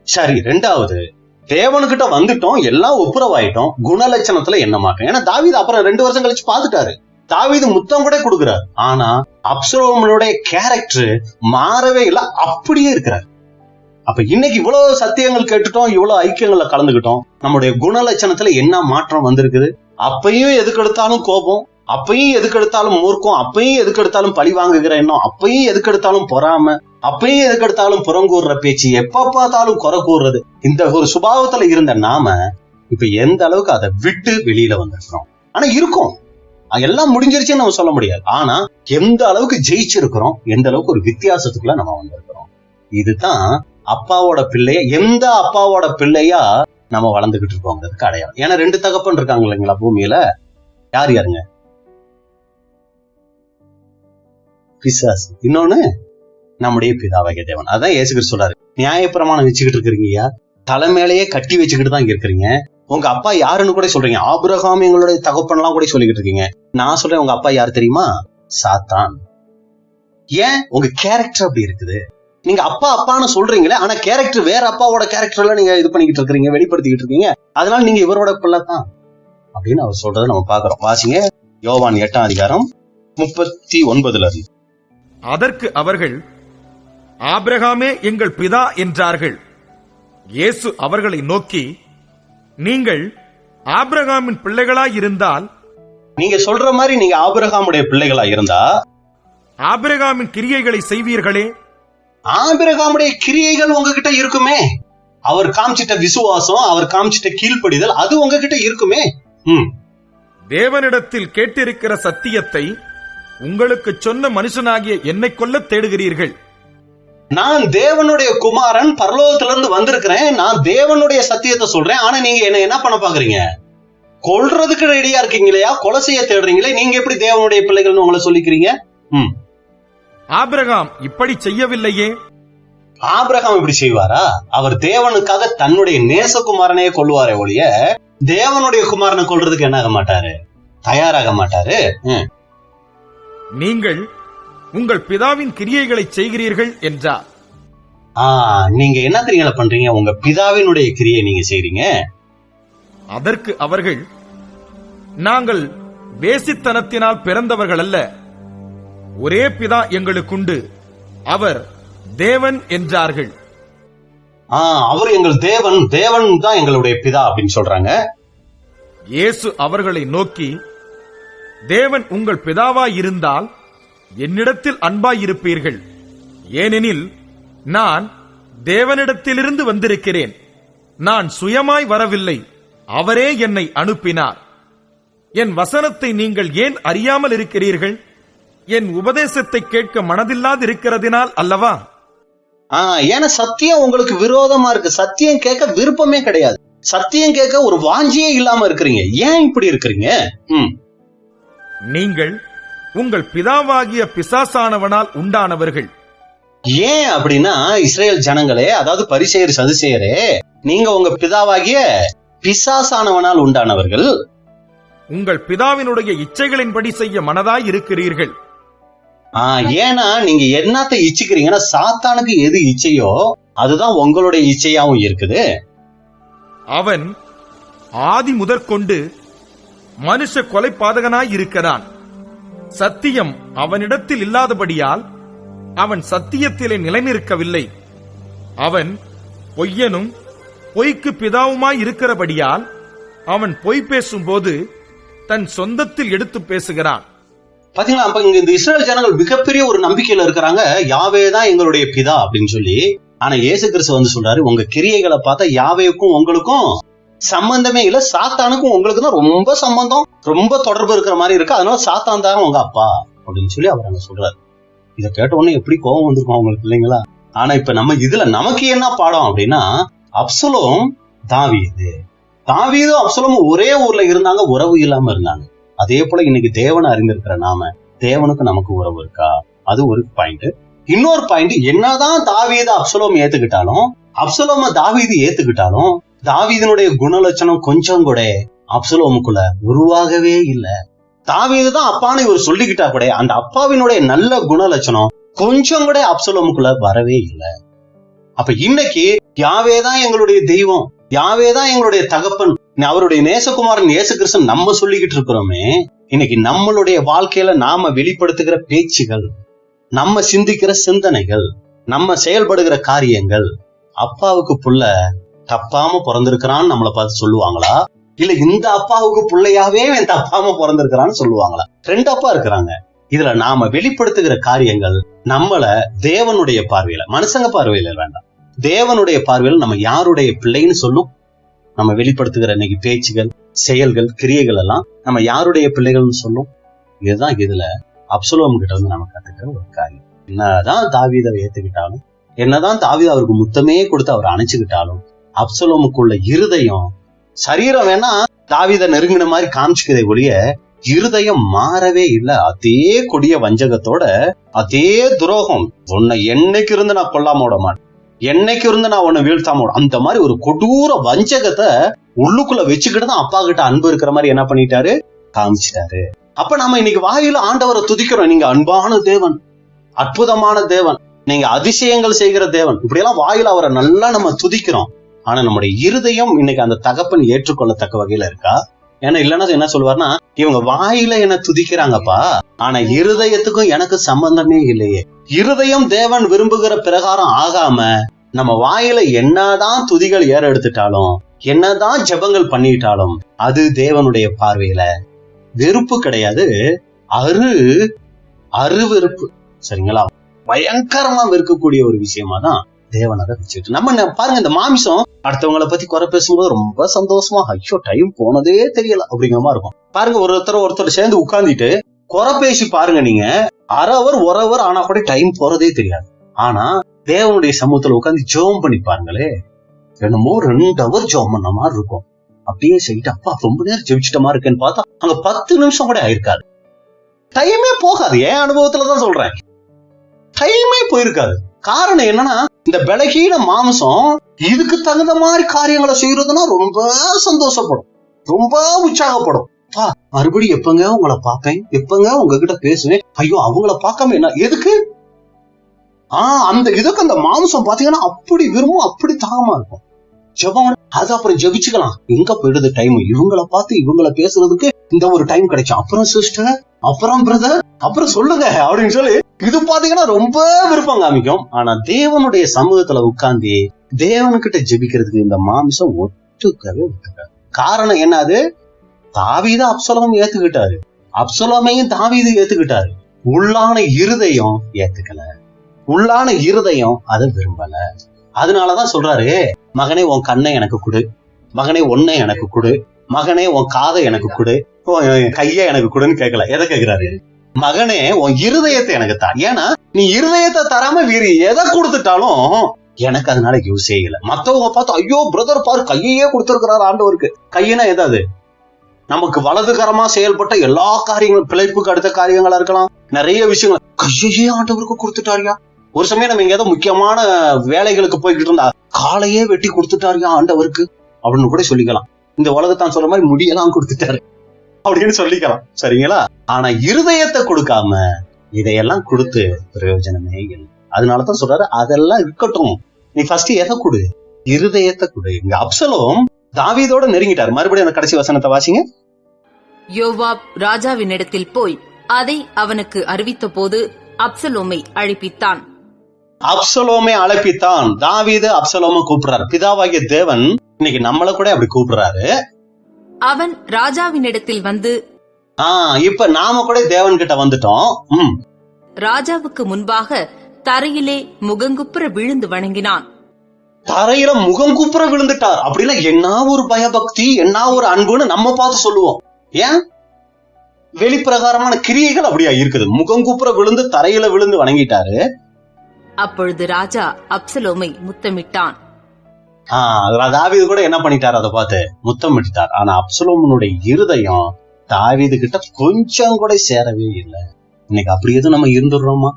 சரி, 2வது, தேவனுக்கிட்ட வந்துட்டோம், எல்லாம் ஒப்புரவாயிட்டோம், குணலட்சணத்துல என்ன மாற்றம்? ஏன்னா தாவீது அப்புறம் 2 வருஷம் கழிச்சு பாத்துட்டாரு. தாவீது முத்தம் கூட கொடுக்கிறார். ஆனா அப்சலோமுடைய கேரக்டர் மாறவே இல்லை, அப்படியே இருக்கிறார். அப்ப இன்னைக்கு இவ்வளவு சத்தியங்கள் கேட்டுட்டோம், இவ்வளவு ஐக்கியங்கள்ல கலந்துகிட்டோம், நம்முடைய குணலட்சணத்துல என்ன மாற்றம் வந்திருக்குது? அப்பயும் எதுக்கு எடுத்தாலும் கோபம், அப்பயும் எதுக்கு எடுத்தாலும் மூர்க்கம், அப்பயும் எதுக்கு எடுத்தாலும் பழி வாங்குகிற எண்ணம், அப்பயும் எதுக்கு எடுத்தாலும் பொறாம, அப்பயும் எதுக்கு எடுத்தாலும் புறங்கூறுற பேச்சு, எப்ப பார்த்தாலும் குறை கூறுறது, இந்த ஒரு சுபாவத்துல இருந்த நாம இப்ப எந்த அளவுக்கு அதை விட்டு வெளியில வந்திருக்கிறோம். ஆனா இருக்கும், எல்லாம் முடிஞ்சிருச்சுன்னு நம்ம சொல்ல முடியாது. ஆனா எந்த அளவுக்கு ஜெயிச்சிருக்கிறோம், எந்த அளவுக்கு ஒரு வித்தியாசத்துக்குள்ள நம்ம வந்திருக்கிறோம். இதுதான் அப்பாவோட பிள்ளைய, எந்த அப்பாவோட பிள்ளையா நம்ம வளர்ந்துகிட்டு இருக்கோங்கிறதுக்கு அடையாளம். ஏன்னா 2 தகப்பன் இருக்காங்க இல்லைங்களா பூமியில. யார் யாருங்க? பிசாசு, இன்னொன்னு நம்முடைய பிதாவாகிய தேவன். அதான் இயேசு கிறிஸ்து சொல்றாரு, நியாயப்பிரமாணம் வச்சுக்கிட்டு இருக்கிறீங்க, தலைமையிலேயே கட்டி வச்சுக்கிட்டு தான் இருக்கிறீங்க. உங்க அப்பா யாருன்னு கூட சொல்றீங்க, ஆபிரகாம் எங்களுடைய தகப்பன் எல்லாம் கூட சொல்லிக்கிட்டு இருக்கீங்க. நான் சொல்றேன், உங்க அப்பா யாரு தெரியுமா? சாத்தான். ஏன்? உங்க கேரக்டர் அப்படி இருக்குது. நீங்க அப்பா அப்பான்னு சொல்றீங்களே, ஆனா கேரக்டர் வேற அப்பாவோட கேரக்டர்ல நீங்க இது பண்ணிக்கிட்டு இருக்கீங்க, வெளிப்படுத்திக்கிட்டு இருக்கீங்க. அதனால நீங்க இவரோட பிள்ளை தான் அப்படின்னு அவர் சொல்றதை நம்ம பாக்குறோம். வாசிங்க யோவான் 8ஆம் அதிகாரம் 39. அதற்கு அவர்கள், ஆபிரகாமே எங்கள் பிதா என்றார்கள். இயேசு அவர்களை நோக்கி, நீங்கள் ஆபிரகாமின் பிள்ளைகளாய் இருந்தால், நீங்க சொல்ற மாதிரி நீங்க ஆபிரகாமுடைய பிள்ளைகளா இருந்தா ஆபிரகாமின் கிரியைகளை செய்வீர்களே. ஆபிரகாமுடைய கிரியைகள் உங்ககிட்ட இருக்குமே. அவர் காமிச்சிட்ட விசுவாசம், அவர் காமிச்சிட்ட கீழ்ப்படிதல், அது உங்ககிட்ட இருக்குமே. தேவனிடத்தில் கேட்டிருக்கிற சத்தியத்தை உங்களுக்கு சொன்ன மனுஷனாகிய என்னை கொல்ல தேடுகிறீர்கள். நான் தேவனுடைய குமாரன், பரலோகத்திலிருந்து வந்திருக்கிறேன், நான் தேவனுடைய சத்தியத்தை சொல்றேன். ஆனா நீங்க என்ன பண்ண பாக்குறீங்க? கொல்றதுக்கு ரெடியா இருக்கீங்களா? கொலை செய்ய தேடுறீங்களே. நீங்க எப்படி தேவனுடைய பிள்ளைகள்னு உங்களை சொல்லிக்கிறீங்க? ஆபிரகாம் இப்படி செய்யவில்லையே. ஆபிரகாம் இப்படி செய்வாரா? அவர் தேவனுக்காக தன்னுடைய நேசகுமாரனையே கொல்லுவாரே ஒழிய தேவனுடைய குமாரனை கொல்றதுக்கு என்ன ஆக மாட்டாரு, தயாராக மாட்டாரு. நீங்கள் உங்கள் பிதாவின் கிரியைகளை செய்கிறீர்கள் என்றார். நீங்க என்ன கிரியைகளை பண்றீங்க? உங்க பிதாவினுடைய கிரியை நீங்க செய்றீங்க. அதற்கு அவர்கள், நாங்கள் வேசித்தனத்தினால் பிறந்தவர்கள் அல்ல, ஒரே பிதா எங்களுக்குண்டு, அவர் தேவன் என்றார்கள். அவர் எங்கள் தேவன், தேவன் தான் எங்களுடைய பிதா அப்படின்னு சொல்றாங்க. இயேசு அவர்களை நோக்கி, தேவன் உங்கள் பிதாவாய் இருந்தால் என்னிடத்தில் அன்பாயிருப்பீர்கள். ஏனெனில் நான் தேவனிடத்திலிருந்து வந்திருக்கிறேன். நான் சுயமாய் வரவில்லை, அவரே என்னை அனுப்பினார். என் வசனத்தை நீங்கள் ஏன் அறியாமல் இருக்கிறீர்கள்? என் உபதேசத்தை கேட்க மனதில்லாதிருக்கிறதினால் அல்லவா? ஏன்னா சத்தியம் உங்களுக்கு விரோதமா இருக்கு. சத்தியம் கேட்க விருப்பமே கிடையாது. சத்தியம் கேட்க ஒரு வாஞ்சியே இல்லாம இருக்கிறீங்க. ஏன் இப்படி இருக்கிறீங்க? நீங்கள் உங்கள் பிதாவாகிய பிசாசானவனால் உண்டானவர்கள். ஏன் அப்படின்னா, இஸ்ரேல் ஜனங்களே, அதாவது பரிசேயர் சதுசேயரே, நீங்க உங்க பிதாவாகிய பிசாசானவனால் உண்டானவர்கள். உங்கள் பிதாவினுடைய இச்சைகளின்படி செய்ய மனதாய் இருக்கிறீர்கள். ஏன்னா நீங்க என்னத்தை இச்சிக்கிறீங்கன்னா, சாத்தானுக்கு எது இச்சையோ அதுதான் உங்களுடைய இச்சையாவும் இருக்குது. அவன் ஆதி முதற்கொண்டு மனுஷ கொலைபாதகனாய் இருக்கிறான். சத்தியம் அவனிடத்தில் இல்லாதபடியால் அவன் சத்தியத்திலே நிலைநிற்கவில்லை. அவன் பொய்யனும் பொய்க்கு பிதாவுமாய் இருக்கிறபடியால் அவன் பொய் பேசும்போது தன் சொந்தத்தில் எடுத்து பேசுகிறான். பாத்தீங்களா? அப்ப இங்க இந்த இஸ்ரேல் ஜனங்கள் மிகப்பெரிய ஒரு நம்பிக்கையில இருக்கிறாங்க, யாவே தான் எங்களுடைய பிதா அப்படின்னு சொல்லி. ஆனா இயேசு கிறிஸ்து வந்து சொல்றாரு, உங்க கிரியைகளை பார்த்தா யாவேக்கும் உங்களுக்கும் சம்பந்தமே இல்ல, சாத்தானுக்கும் உங்களுக்கு தான் ரொம்ப சம்பந்தம், ரொம்ப தொடர்பு இருக்கிற மாதிரி இருக்கு. அதனால சாத்தான் தான் உங்க அப்பா அப்படின்னு சொல்லி அவர் அங்க சொல்றாரு. இதை கேட்ட உடனே எப்படி கோபம் வந்திருக்கும் அவங்களுக்கு இல்லைங்களா? ஆனா இப்ப நம்ம இதுல நமக்கு என்ன பாடம் அப்படின்னா, அப்சலோம் தாவீதும் அப்சலோமும் ஒரே ஊர்ல இருந்தாங்க, உறவு இல்லாம இருந்தாங்க. அதே போல இன்னைக்கு தேவனை அறிந்திருக்கிற நாம, தேவனுக்கு நமக்கு உறவு இருக்கா? அது ஒரு பாயிண்ட். இன்னொரு பாயிண்ட், என்னதான் தாவீது அப்சலோம் ஏத்துக்கிட்டாலும், அப்சலோம தாவீது ஏத்துக்கிட்டாலும், தாவீதினுடைய குணலட்சணம் கொஞ்சம் கூட அப்சலோமுக்குள்ள உருவாகவே இல்லை. தாவீது தான் அப்பான்னு இவர் சொல்லிக்கிட்டா கூட அந்த அப்பாவினுடைய நல்ல குணலட்சணம் கொஞ்சம் கூட அப்சலோமுக்குள்ள வரவே இல்லை. அப்ப இன்னைக்கு யாவேதான் எங்களுடைய தெய்வம், யாவேதான் எங்களுடைய தகப்பன், அவருடைய நேசகுமாரன் இயேசு கிறிஸ்து நம்ம சொல்லிக்கிட்டு இருக்கிறோமே, இன்னைக்கு நம்மளுடைய வாழ்க்கையில நாம வெளிப்படுத்துகிற பேச்சுகள், நம்ம சிந்திக்கிற சிந்தனைகள், நம்ம செயல்படுகிற காரியங்கள், அப்பாவுக்கு புள்ள தப்பாம பிறந்திருக்கிறான்னு நம்மளை பார்த்து சொல்லுவாங்களா, இல்ல இந்த அப்பாவுக்கு பிள்ளையாவே தப்பாம பிறந்திருக்கிறான்னு சொல்லுவாங்களா? ரெண்டு அப்பா இருக்கிறாங்க. இதுல நாம வெளிப்படுத்துகிற காரியங்கள் நம்மள தேவனுடைய பார்வையில, மனுஷங்க பார்வையில வேண்டாம், தேவனுடைய பார்வையில் நம்ம யாருடைய பிள்ளைன்னு சொல்லும். நம்ம வெளிப்படுத்துகிற இன்னைக்கு பேச்சுகள், செயல்கள், கிரியைகள் எல்லாம் நம்ம யாருடைய பிள்ளைகள்னு சொல்லும். இதுதான் இதுல அப்சலோம் கிட்ட வந்து நம்ம கத்துக்கிற ஒரு காரியம். என்னதான் தாவீதை ஏத்துக்கிட்டாலும், என்னதான் தாவீது அவருக்கு முத்தமே கொடுத்து அவரை அணைச்சுக்கிட்டாலும், அப்சலோமுக்குள்ள இருதயம், சரீரம் வேணா தாவீதை நெருங்கின மாதிரி காமிச்சுக்கிறதை ஒழிய இருதயம் மாறவே இல்லை. அதே கொடிய வஞ்சகத்தோட, அதே துரோகம், உன்னை என்னைக்கு இருந்து நான் கொல்லாம விட மாட்டேன், என்னைக்கு இருந்து நான் உன்னை வீழ்த்தாம விட, அந்த மாதிரி ஒரு கொடூர வஞ்சகத்தை உள்ளுக்குள்ள வச்சுக்கிட்டு தான் அப்பா கிட்ட அன்பு இருக்கிற மாதிரி என்ன பண்ணிட்டாரு, காமிச்சிட்டாரு. அப்ப நம்ம இன்னைக்கு வாயில ஆண்டவரை துதிக்கிறோம், நீங்க அன்பான தேவன், அற்புதமான தேவன், நீங்க அதிசயங்கள் செய்கிற தேவன், இப்படி எல்லாம் வாயில அவரை நல்லா நம்ம துதிக்கிறோம். ஆனா நம்முடைய இருதயம் இன்னைக்கு அந்த தகப்பன் ஏற்றுக்கொள்ளத்தக்க வகையில இருக்கா? ஏன்னா இல்லைன்னா என்ன சொல்லுவார்னா, இவங்க வாயில என்ன துதிக்கிறாங்கப்பா, ஆனா இருதயத்துக்கும் எனக்கு சம்பந்தமே இல்லையே. இருதயம் தேவன் விரும்புகிற பிரகாரம் ஆகாம நம்ம வாயில என்னதான் துதிகள் ஏற எடுத்துட்டாலும், என்னதான் ஜெபங்கள் பண்ணிட்டாலும், அது தேவனுடைய பார்வையில வெறுப்பு கிடையாது, அருவெறுப்பு. சரிங்களா? பயங்கரமா வெறுக்கக்கூடிய ஒரு விஷயமா தான் தேவன் அதை வச்சுட்டு. நம்ம பாருங்க, இந்த மாமிசம் அடுத்தவங்களை பத்தி குறை பேசும்போது ரொம்ப சந்தோஷமா, ஐயோ டைம் போனதே தெரியல அப்படிங்கிற மாதிரி இருக்கும். பாருங்க, ஒருத்தர் சேர்ந்து உட்கார்ந்துட்டு குறை பேசி பாருங்க, நீங்க ஒரு அவர் ஆனா கூட டைம் போறதே தெரியாது. ஆனா தேவனுடைய சமூகத்துல உட்காந்து ஜெபம் பண்ணி பாருங்களே, என்னமோ 2 hour ஜெபம் பண்ண மாதிரி இருக்கும். அப்படியே செய்யிட்டு அப்பா ரொம்ப நேரம் ஜெபிச்சிட்ட மாதிரி இருக்கேன்னு பார்த்தா அங்க 10 நிமிஷம் கூட ஆயிருக்காது, டைமே போகாது. என் அனுபவத்துலதான் சொல்றேன், டைமே போயிருக்காது. காரணம் என்னன்னா, இந்த பலகீன மாம்சம் இதுக்கு தகுந்த மாதிரி காரியங்களை செய்யறதுன்னா ரொம்ப சந்தோஷப்படும், ரொம்ப உற்சாகப்படும். மறுபடியும் எப்பங்க உங்களை பார்ப்பேன், எப்பங்க உங்ககிட்ட பேசுவேன், ஐயோ அவங்கள பார்க்காம என்ன எதுக்கு? அந்த இதுக்கு அந்த மாம்சம் பாத்தீங்கன்னா அப்படி விரும்பும், அப்படி தாகமா இருக்கும். ஜெபம் அது அப்புறம் ஜெபிச்சுக்கலாம், எங்க போயிடுது டைம், இவங்களை பார்த்து இவங்களை பேசுறதுக்கு இந்த ஒரு டைம் கிடைக்கும், அப்புறம் சிஸ்டர், அப்புறம் பிரதர், அப்புறம் சொல்லுங்க அப்படின்னு சொல்லி இது பாத்தீங்கன்னா ரொம்ப விருப்பம் காமிக்கும். ஆனா தேவனுடைய சமூகத்துல உட்கார்ந்து தேவனுக்கிட்ட ஜெபிக்கிறதுக்கு இந்த மாம்சம் ஒத்துக்கவே ஒத்துக்காது. காரணம் என்னது? தாவீது அப்சலோம் ஏத்துக்கிட்டாரு, அப்சலோமையும் தாவீது ஏத்துக்கிட்டாரு, உள்ளான இருதயம் ஏத்துக்கல, உள்ளான இருதயம் அதை விரும்பல. அதனாலதான் சொல்றாரு, மகனே உன் கண்ணை எனக்கு கொடு, மகனே உன்னை எனக்கு கொடு, மகனே உன் காதை எனக்கு கொடு, கைய எனக்கு கொடுன்னு கேட்கல. எதை கேட்கிறாரு? மகனே உன் இருதயத்தை எனக்கு தா. ஏன்னா நீ இருதயத்தை தராம வேறு எதை கொடுத்துட்டாலும் எனக்கு அதனால யூஸே இல்லை. மத்தவங்க பார்த்து ஐயோ பிரதர் பாரு கையே கொடுத்திருக்கிறாரு ஆண்டவருக்கு. கையினா எதாவது நமக்கு வலதுகரமா செயல்பட்ட எல்லா காரியங்களும், பிழைப்புக்கு அடுத்த காரியங்களா இருக்கலாம், நிறைய விஷயங்கள் கையே ஆண்டவருக்கு கொடுத்துட்டாரியா. ஒரு சமயம் நம்ம எங்கேயாவது முக்கியமான வேலைகளுக்கு போய்கிட்டு இருந்தா காலையே வெட்டி கொடுத்துட்டாரியா ஆண்டவருக்கு அப்படின்னு கூட சொல்லிக்கலாம். இந்த உலகத்தான் சொல்ற மாதிரி முடியெல்லாம் கொடுத்துட்டாரு அப்படின்னு சொல்லிக்கலாம். சரிங்களா? ஆனா இருதயத்தை கொடுக்காம இதையெல்லாம் கொடுத்து பிரயோஜனமே இல்லை. அதனாலதான் சொல்றாரு, அதெல்லாம் இருக்கட்டும், நீ ஃபர்ஸ்ட் எதை கொடு? இருதயத்தை கொடு. இங்க அப்சலோம் தாவீதோட நெருங்கிட்டார். மறுபடியும் அந்த கடைசி வசனத்தை வாசிங்க. யோவாப் ராஜாவினிடத்தில் போய் அதை அவனுக்கு அறிவித்த போது அப்சலோமை அழைப்பித்தான். அப்சலோமை அழைப்பித்தான். தாவீது அப்சலோமை கூப்பிடுறாரு. பிதாவாகிய தேவன் இன்னைக்கு நம்மள கூட அப்படி கூப்பிடுறாரு. அவன் ராஜாவினிடத்தில் வந்து, இப்ப நாம கூட தேவன் கிட்ட வந்துட்டோம். ராஜாவுக்கு முன்பாக தரையிலே முகங்குப்புற விழுந்து வணங்கினான். தரையில முகங்குப்புற விழுந்துட்டார் அப்படின்னா என்ன ஒரு பயபக்தி, என்ன ஒரு அன்புன்னு நம்ம பார்த்து சொல்லுவோம். ஏன்? வெளிப்பிரகாரமான கிரியைகள் அப்படியா இருக்குது. முகங்குப்புற விழுந்து தரையில விழுந்து வணங்கிட்டாரு. அப்பொழுது ராஜா அப்சலோமை முத்தமிட்டான். தாவீது கூட என்ன பண்ணிட்டார், அதை பார்த்து முத்தமிட்டார். ஆனா அப்சலோமனுடைய இருதயம் தாவீது கிட்ட கொஞ்சம் கூட சேரவே இல்லை. இன்னைக்கு அப்படி எதுவும் நம்ம இருந்துடுறோமா?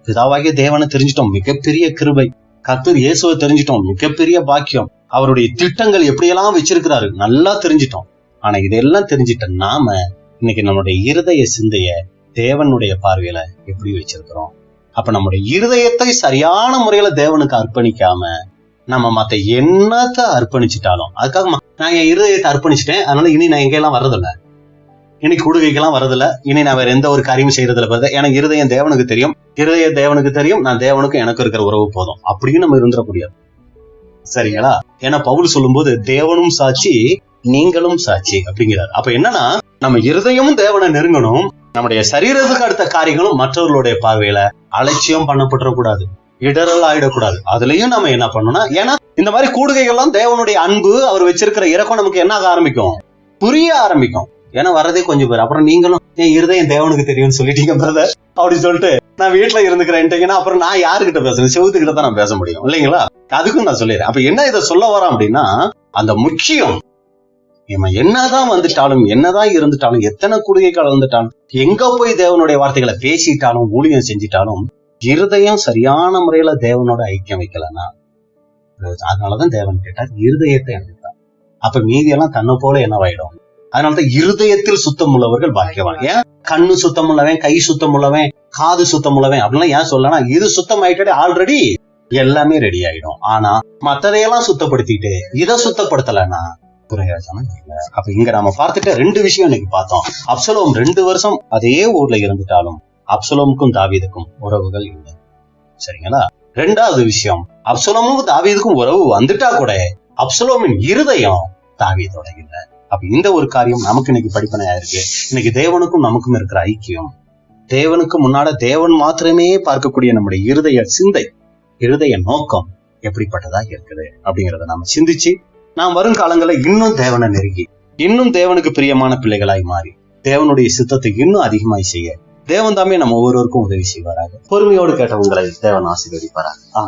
பிதாவாகிய தேவனை தெரிஞ்சிட்டோம், மிகப்பெரிய கிருபை. கர்த்தர் இயேசுவை தெரிஞ்சிட்டோம், மிகப்பெரிய பாக்கியம். அவருடைய திட்டங்கள் எப்படியெல்லாம் வச்சிருக்கிறாரு நல்லா தெரிஞ்சிட்டோம். ஆனா இதெல்லாம் தெரிஞ்சிட்ட நாம இன்னைக்கு நம்மளுடைய இருதய சிந்தைய தேவனுடைய பார்வையில எப்படி வச்சிருக்கிறோம்? அப்ப நம்முடைய இருதயத்தை சரியான முறையில தேவனுக்கு அர்ப்பணிக்காம நம்ம மத்த என்னத்தை அர்ப்பணிச்சுட்டாலும், அதுக்காக நான் என் இருதயத்தை அர்ப்பணிச்சுட்டேன், அதனால இனி நான் எங்கெல்லாம் வர்றதில்ல, இனி கூடுகைக்கெல்லாம் வரதில்ல, இனி நான் வேற எந்த ஒரு காரியமும் செய்யறதுல வருது, எனக்கு இருதயம் தேவனுக்கு தெரியும், இருதயம் தேவனுக்கு தெரியும், நான் தேவனுக்கும் எனக்கு இருக்கிற உறவு போதும் அப்படின்னு நம்ம இருந்துட முடியாது. சரிங்களா? ஏன்னா பவுல் சொல்லும்போது தேவனும் சாட்சி நீங்களும் சாட்சி அப்படிங்கிறார். அப்ப என்னன்னா நம்ம இருதயமும் தேவனை நெருங்கணும், நம்முடைய சரீரத்துக்கு அடுத்த காரியங்களும் மற்றவர்களுடைய பார்வையில அலட்சியம் பண்ணப்பட்டுறக்கூடாது, இடரல் ஆயிடக்கூடாது. அதுலயும் நம்ம என்ன பண்ணணும்னா, ஏன்னா இந்த மாதிரி கூடுகைகள்லாம் தேவனுடைய அன்பு, அவர் வச்சிருக்கிற இறக்கம் நமக்கு என்ன ஆரம்பிக்கும், புரிய ஆரம்பிக்கும். ஏன்னா வரதே கொஞ்சம் பேர், அப்புறம் நீங்களும் என் இருதயம் தேவனுக்கு தெரியும்னு சொல்லிட்டீங்க பிரதர் அப்படின்னு சொல்லிட்டு நான் வீட்டுல இருந்துக்கிறேன்ட்டீங்கன்னா அப்புறம் நான் யாருக்கிட்ட பேசுறேன், செவுத்துக்கிட்ட தான் நான் பேச முடியும் இல்லைங்களா? அதுக்கும் நான் சொல்லிடுறேன். அப்ப என்ன இதை சொல்ல வரோம் அப்படின்னா, அந்த முக்கியம் இவன் என்னதான் வந்துட்டாலும், என்னதான் இருந்துட்டாலும், எத்தனை கூடுகைகள் வந்துட்டாலும், எங்க போய் தேவனுடைய வார்த்தைகளை பேசிட்டாலும், ஊழியம் செஞ்சிட்டாலும், இருதயம் சரியான முறையில தேவனோட ஐக்கியம் வைக்கலன்னா, அதனாலதான் தேவன் கேட்டார் இருதயத்தை அனுப்பிட்டார். அப்ப மீதியெல்லாம் தன்னை போல என்னவாயிடும்? அதனாலதான் இருதயத்தில் சுத்தம் உள்ளவர்கள் பாக்கியவான். ஏன் கண்ணு சுத்தம் உள்ளவன், கை சுத்தம் உள்ளவன், காது சுத்தம் உள்ளவன் அப்படிலாம் ஏன் சொல்லனா, இது சுத்தம் ஆயிட்டே ஆல்ரெடி எல்லாமே ரெடி ஆயிடும். ஆனா மத்ததையெல்லாம் சுத்தப்படுத்திட்டு இதை சுத்தப்படுத்தலன்னா பிரயோஜனம் இல்லை. அப்ப இங்க நாம பார்த்துட்டு 2 விஷயம் இன்னைக்கு பார்த்தோம். அப்சலோம் 2 வருஷம் அதே ஊர்ல இருந்துட்டாலும் அப்சலோமுக்கும் தாவீதுக்கும் உறவுகள் இல்லை. சரிங்களா? 2வது விஷயம், அப்சலோமுக்கும் தாவீதுக்கும் உறவு வந்துட்டா கூட அப்சலோமின் இருதயம் தாவீதோட இல்லை. அப்ப இந்த ஒரு காரியம் நமக்கு இன்னைக்கு படிப்பனையா இருக்கு. இன்னைக்கு தேவனுக்கும் நமக்கும் இருக்கிற ஐக்கியம், தேவனுக்கு முன்னால தேவன் மாத்திரமே பார்க்கக்கூடிய நம்முடைய இருதய சிந்தை, இருதய நோக்கம் எப்படிப்பட்டதா இருக்குது அப்படிங்கறத நாம சிந்திச்சு நாம் வரும் காலங்களில் இன்னும் தேவனை நெருங்கி, இன்னும் தேவனுக்கு பிரியமான பிள்ளைகளாய் மாறி, தேவனுடைய சித்தத்தை இன்னும் அதிகமாய் செய்ய தேவன் தாமே நம்ம ஒவ்வொருவருக்கும் உதவி செய்வாராக. பொறுமையோடு கேட்டவங்களை தேவன் ஆசீர்வதிப்பாராக.